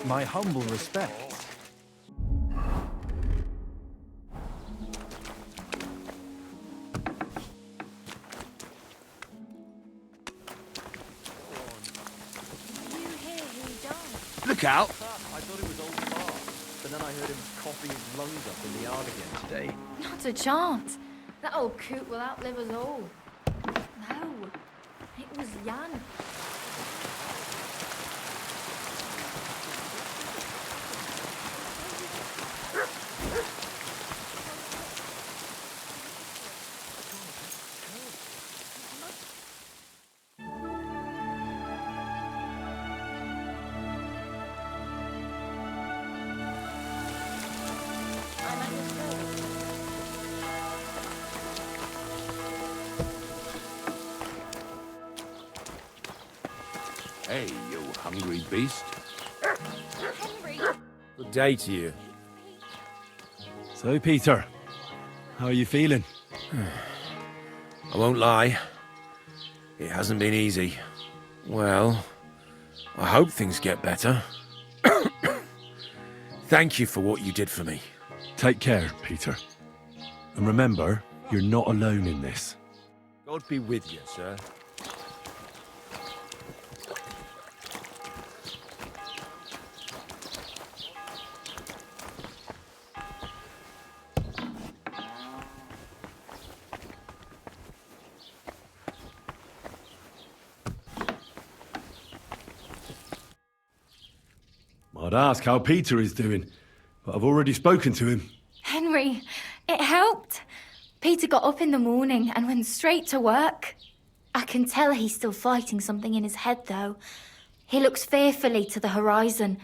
[SPEAKER 17] My humble respects.
[SPEAKER 8] Look out!
[SPEAKER 11] I thought it was old Bob, but then I heard him coughing his lungs up in the yard again today.
[SPEAKER 14] Not a chance. That old coot will outlive us all. No, it was Jan.
[SPEAKER 15] Hey, you hungry beast.
[SPEAKER 16] Good day to you.
[SPEAKER 2] So, Peter, how are you feeling?
[SPEAKER 16] I won't lie. It hasn't been easy. Well, I hope things get better. Thank you for what you did for me.
[SPEAKER 2] Take care, Peter. And remember, you're not alone in this.
[SPEAKER 13] God be with you, sir.
[SPEAKER 2] I'd ask how Peter is doing, but I've already spoken to him.
[SPEAKER 14] Henry, it helped. Peter got up in the morning and went straight to work. I can tell he's still fighting something in his head, though. He looks fearfully to the horizon,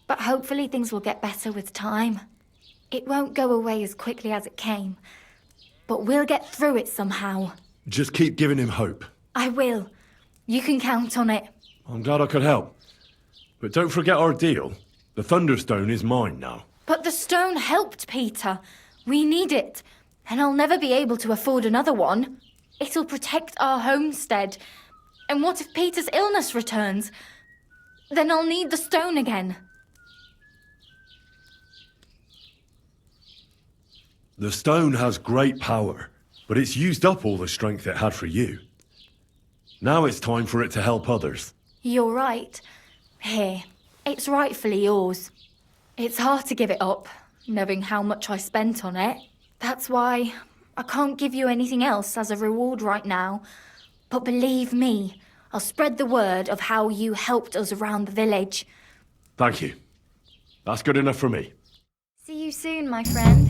[SPEAKER 14] but hopefully things will get better with time. It won't go away as quickly as it came, but we'll get through it somehow.
[SPEAKER 2] Just keep giving him hope.
[SPEAKER 14] I will. You can count on it.
[SPEAKER 2] I'm glad I could help. But don't forget our deal. The Thunderstone is mine now.
[SPEAKER 14] But the stone helped Peter. We need it, and I'll never be able to afford another one. It'll protect our homestead. And what if Peter's illness returns? Then I'll need the stone again.
[SPEAKER 2] The stone has great power, but it's used up all the strength it had for you. Now it's time for it to help others.
[SPEAKER 14] You're right. Here, it's rightfully yours. It's hard to give it up, knowing how much I spent on it. That's why I can't give you anything else as a reward right now. But believe me, I'll spread the word of how you helped us around the village.
[SPEAKER 2] Thank you. That's good enough for me.
[SPEAKER 14] See you soon, my friend.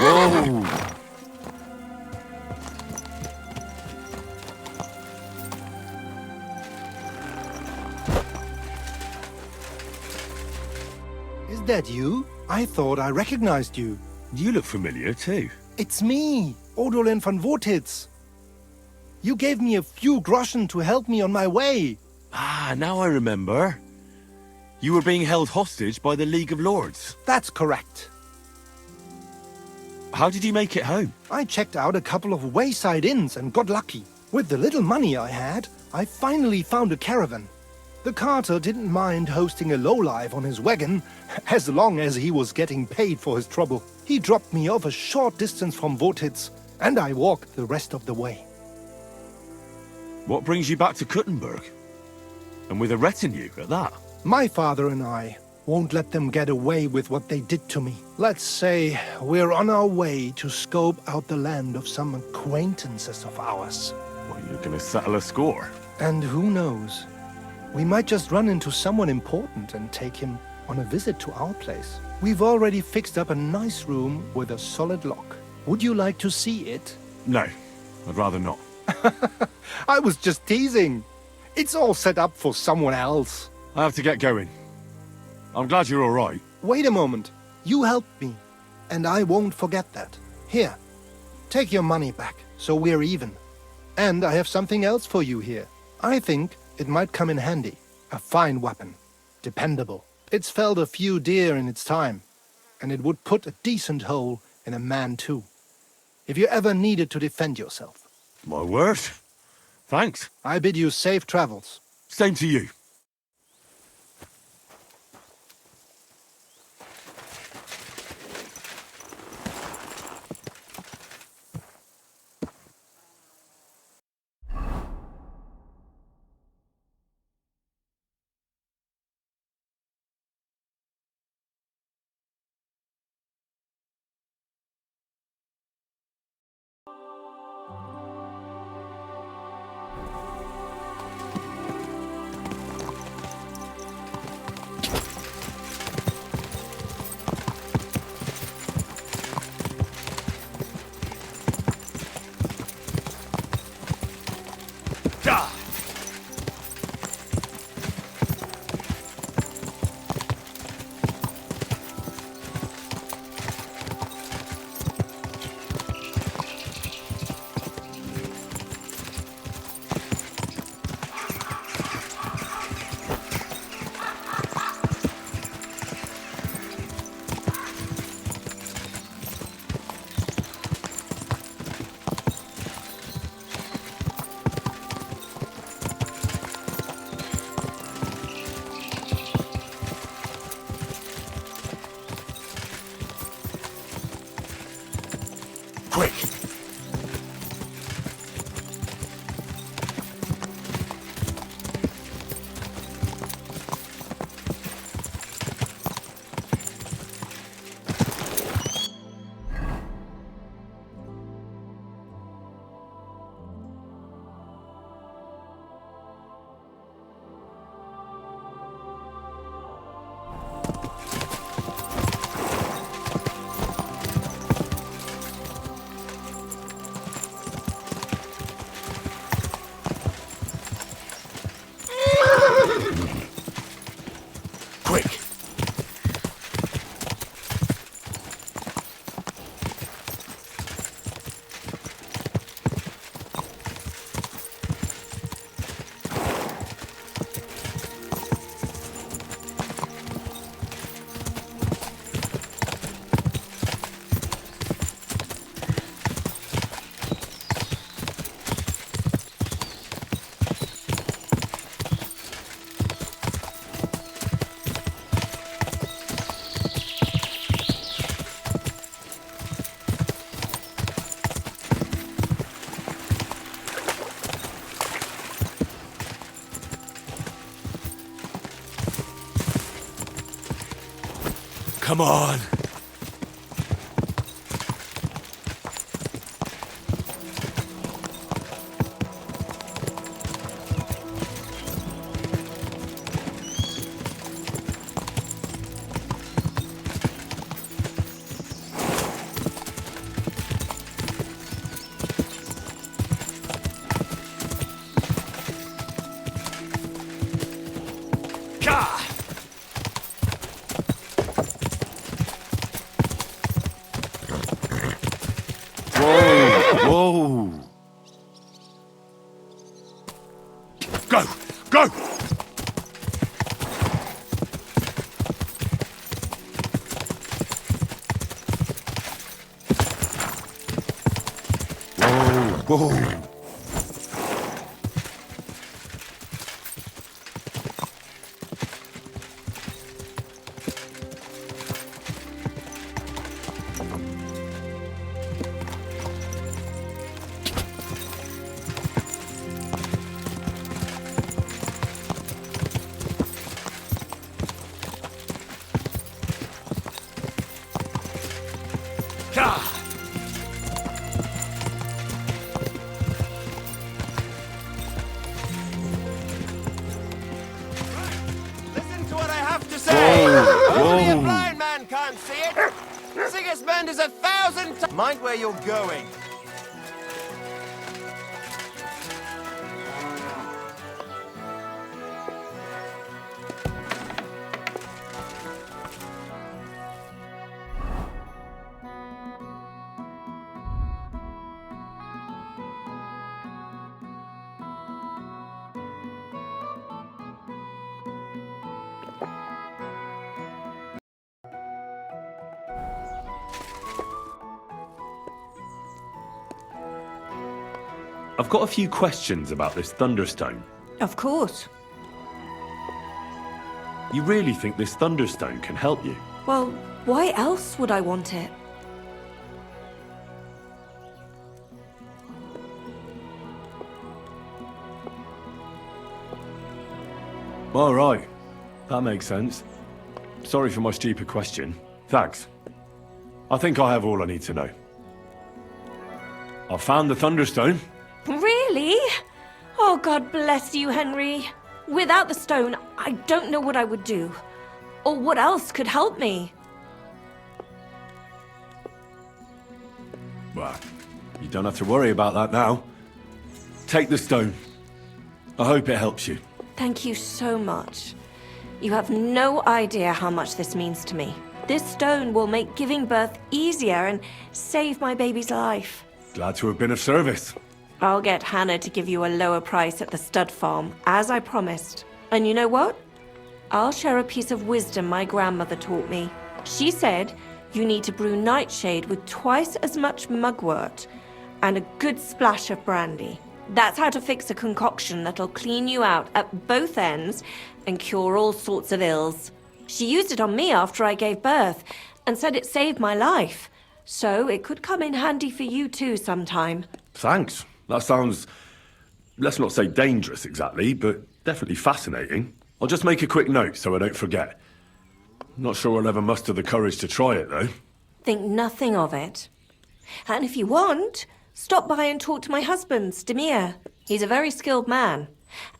[SPEAKER 2] Whoa!
[SPEAKER 8] Is that you? I thought I recognized you.
[SPEAKER 2] You look familiar too.
[SPEAKER 8] It's me, Odolin van Wotitz. You gave me a few groschen to help me on my way.
[SPEAKER 2] Ah, now I remember. You were being held hostage by the League of Lords.
[SPEAKER 8] That's correct.
[SPEAKER 2] How did you make it home?
[SPEAKER 8] I checked out a couple of wayside inns and got lucky. With the little money I had, I finally found a caravan. The carter didn't mind hosting a lowlife on his wagon, as long as he was getting paid for his trouble. He dropped me off a short distance from Wotitz, and I walked the rest of the way.
[SPEAKER 2] What brings you back to Kuttenberg? And with a retinue at that?
[SPEAKER 8] My father and I won't let them get away with what they did to me. Let's say we're on our way to scope out the land of some acquaintances of ours.
[SPEAKER 2] Well, you're gonna settle a score.
[SPEAKER 8] And who knows? We might just run into someone important and take him on a visit to our place. We've already fixed up a nice room with a solid lock. Would you like to see it?
[SPEAKER 2] No, I'd rather not.
[SPEAKER 8] I was just teasing. It's all set up for someone else.
[SPEAKER 2] I have to get going. I'm glad you're all right.
[SPEAKER 8] Wait a moment. You helped me, and I won't forget that. Here, take your money back, so we're even. And I have something else for you here. I think it might come in handy. A fine weapon. Dependable. It's felled a few deer in its time, and it would put a decent hole in a man too. If you ever needed to defend yourself.
[SPEAKER 2] My word. Thanks.
[SPEAKER 8] I bid you safe travels.
[SPEAKER 2] Same to you. Quick! Come on. Whoa! Go! Go! Whoa! Whoa!
[SPEAKER 13] Listen to what I have to say.
[SPEAKER 2] Whoa,
[SPEAKER 13] Only a
[SPEAKER 2] whoa.
[SPEAKER 13] blind man can't see it. Sigismund is 1,000 times. Mind where you're going.
[SPEAKER 2] I've got a few questions about this Thunderstone.
[SPEAKER 4] Of course.
[SPEAKER 2] You really think this Thunderstone can help you?
[SPEAKER 4] Well, why else would I want it?
[SPEAKER 2] All right. That makes sense. Sorry for my stupid question. Thanks. I think I have all I need to know. I found the Thunderstone.
[SPEAKER 4] Really? Oh, God bless you, Henry. Without the stone, I don't know what I would do. Or what else could help me.
[SPEAKER 2] Well, you don't have to worry about that now. Take the stone. I hope it helps you.
[SPEAKER 4] Thank you so much. You have no idea how much this means to me. This stone will make giving birth easier and save my baby's life.
[SPEAKER 2] Glad to have been of service.
[SPEAKER 4] I'll get Hannah to give you a lower price at the stud farm, as I promised. And you know what? I'll share a piece of wisdom my grandmother taught me. She said you need to brew nightshade with twice as much mugwort and a good splash of brandy. That's how to fix a concoction that'll clean you out at both ends and cure all sorts of ills. She used it on me after I gave birth and said it saved my life. So it could come in handy for you too sometime.
[SPEAKER 2] Thanks. That sounds, let's not say dangerous exactly, but definitely fascinating. I'll just make a quick note so I don't forget. Not sure I'll ever muster the courage to try it, though.
[SPEAKER 4] Think nothing of it. And if you want, stop by and talk to my husband, Stamir. He's a very skilled man.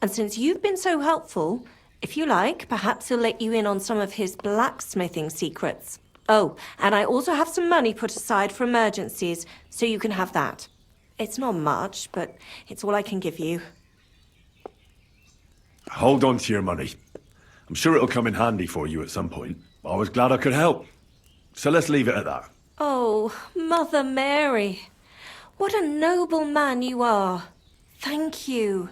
[SPEAKER 4] And since you've been so helpful, if you like, perhaps he'll let you in on some of his blacksmithing secrets. Oh, and I also have some money put aside for emergencies, so you can have that. It's not much, but it's all I can give you.
[SPEAKER 2] Hold on to your money. I'm sure it'll come in handy for you at some point. I was glad I could help. So let's leave it at that.
[SPEAKER 4] Oh, Mother Mary. What a noble man you are. Thank you.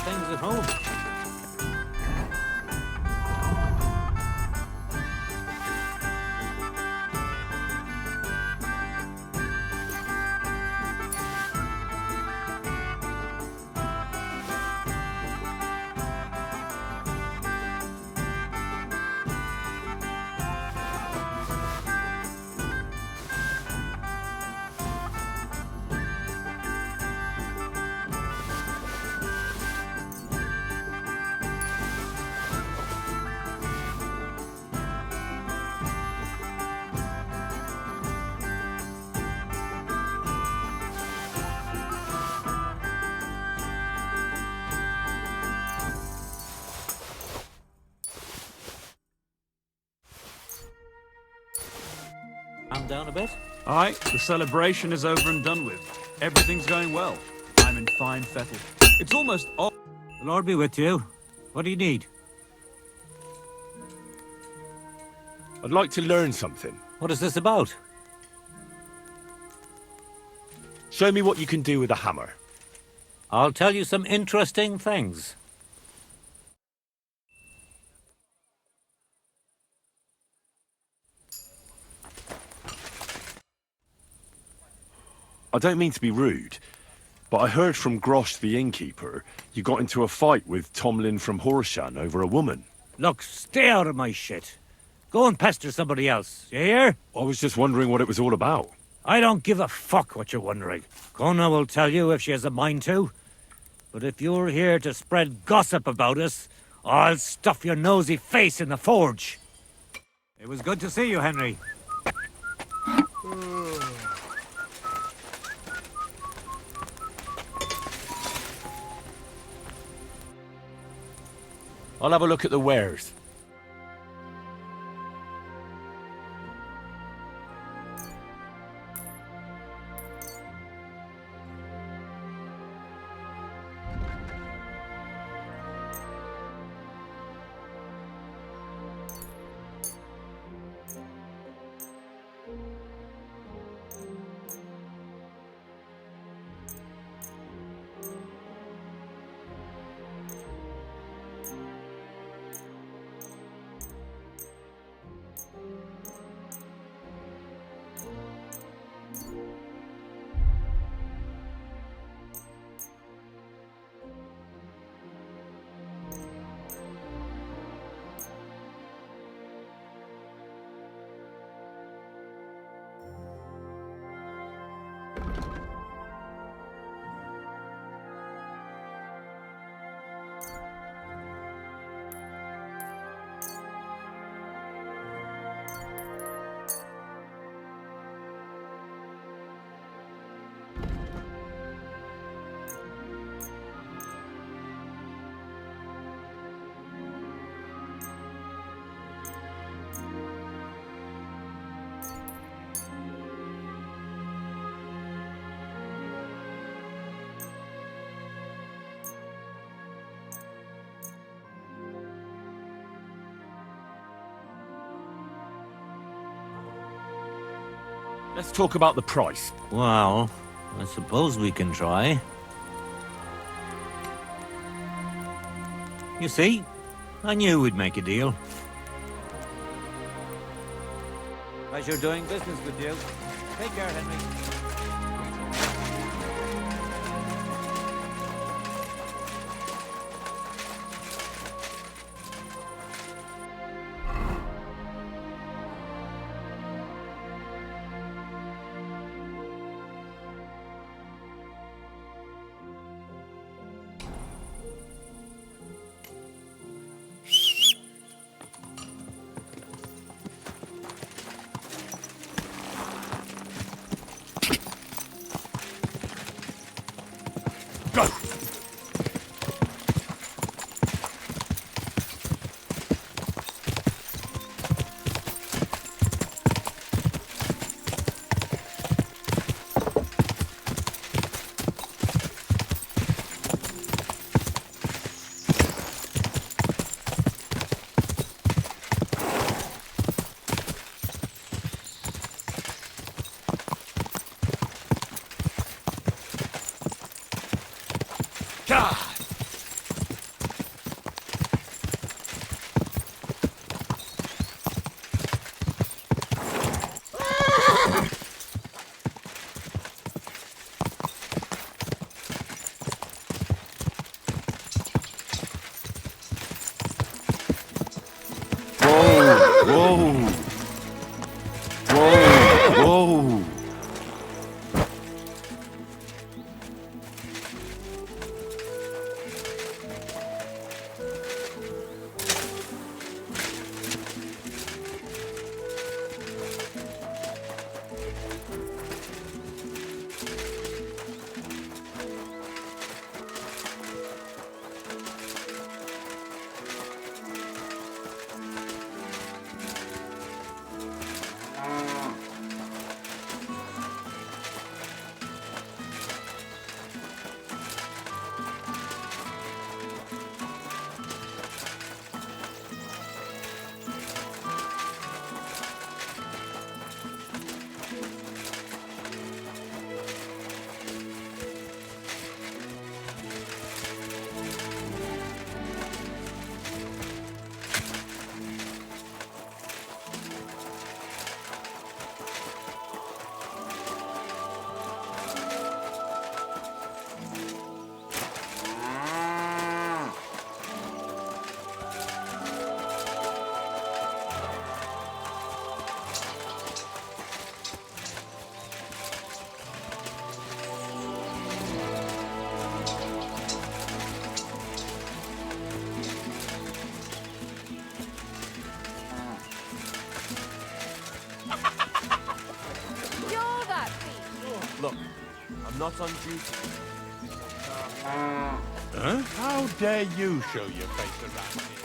[SPEAKER 21] things at home? I'm down a bit.
[SPEAKER 9] Aye, the celebration is over and done with. Everything's going well. I'm in fine fettle. It's almost off.
[SPEAKER 21] The Lord be with you. What do you need?
[SPEAKER 2] I'd like to learn something.
[SPEAKER 21] What is this about?
[SPEAKER 2] Show me what you can do with a hammer.
[SPEAKER 21] I'll tell you some interesting things.
[SPEAKER 2] I don't mean to be rude, but I heard from Grosh the innkeeper you got into a fight with Tomlin from Horshan over a woman.
[SPEAKER 21] Look, stay out of my shit. Go and pester somebody else, you hear?
[SPEAKER 2] I was just wondering what it was all about.
[SPEAKER 21] I don't give a fuck what you're wondering. Kona will tell you if she has a mind to. But if you're here to spread gossip about us, I'll stuff your nosy face in the forge. It was good to see you, Henry.
[SPEAKER 2] I'll have a look at the wares. Let's talk about the price.
[SPEAKER 21] Well, I suppose we can try. You see, I knew we'd make a deal. Pleasure doing business with you. Take care, Henry.
[SPEAKER 2] Whoa! Whoa! Whoa!
[SPEAKER 4] You're that thief!
[SPEAKER 2] Look, I'm not on duty.
[SPEAKER 15] Huh? How dare you show your face around here?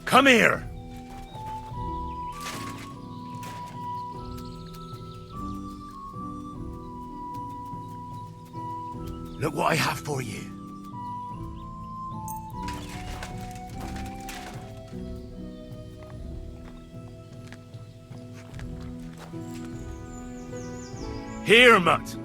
[SPEAKER 2] Come here! Look what I have for you. Here, mutt.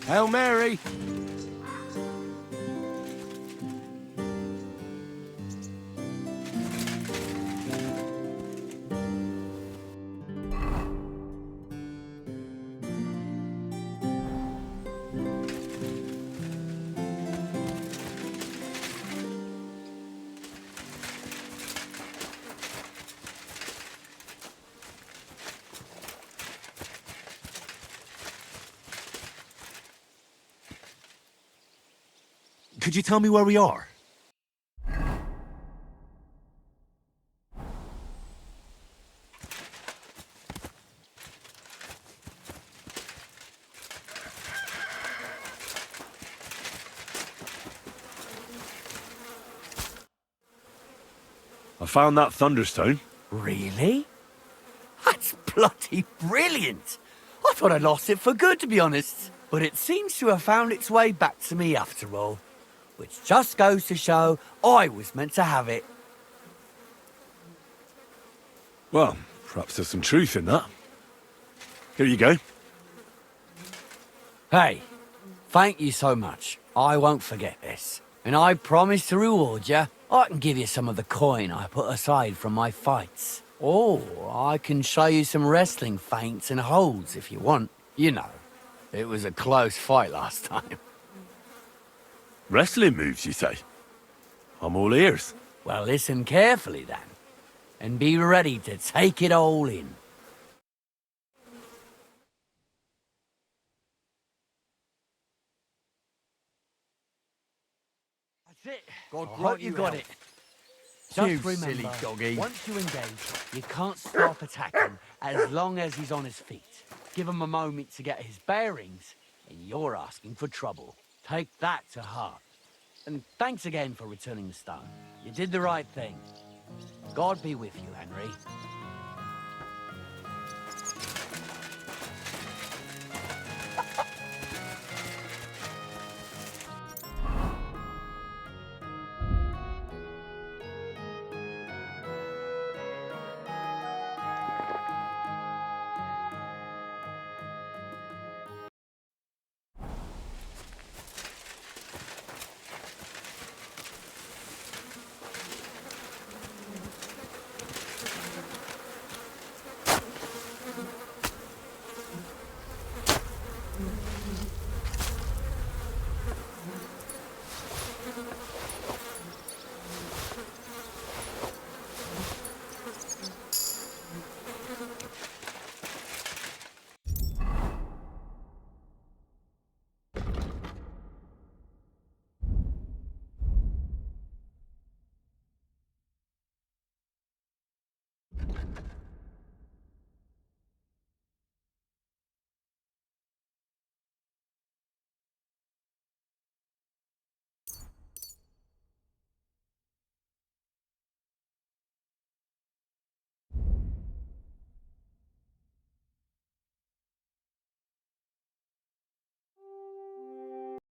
[SPEAKER 13] Hail Mary!
[SPEAKER 2] Could you tell me where we are? I found that Thunderstone.
[SPEAKER 7] Really? That's bloody brilliant! I thought I'd lost it for good, to be honest. But it seems to have found its way back to me after all. Which just goes to show I was meant to have it.
[SPEAKER 2] Well, perhaps there's some truth in that. Here you go.
[SPEAKER 7] Hey, thank you so much. I won't forget this. And I promise to reward you. I can give you some of the coin I put aside from my fights. Or I can show you some wrestling feints and holds if you want. You know, it was a close fight last time.
[SPEAKER 2] Wrestling moves, you say? I'm all ears.
[SPEAKER 7] Well, listen carefully then. And be ready to take it all in. That's it.
[SPEAKER 13] God
[SPEAKER 7] I
[SPEAKER 13] grant
[SPEAKER 7] hope you
[SPEAKER 13] you
[SPEAKER 7] got
[SPEAKER 13] health.
[SPEAKER 7] it. Just
[SPEAKER 13] You
[SPEAKER 7] remember,
[SPEAKER 13] silly doggy.
[SPEAKER 7] once you engage, you can't stop attacking as long as he's on his feet. Give him a moment to get his bearings, and you're asking for trouble. Take that to heart. And thanks again for returning the stone. You did the right thing. God be with you, Henry.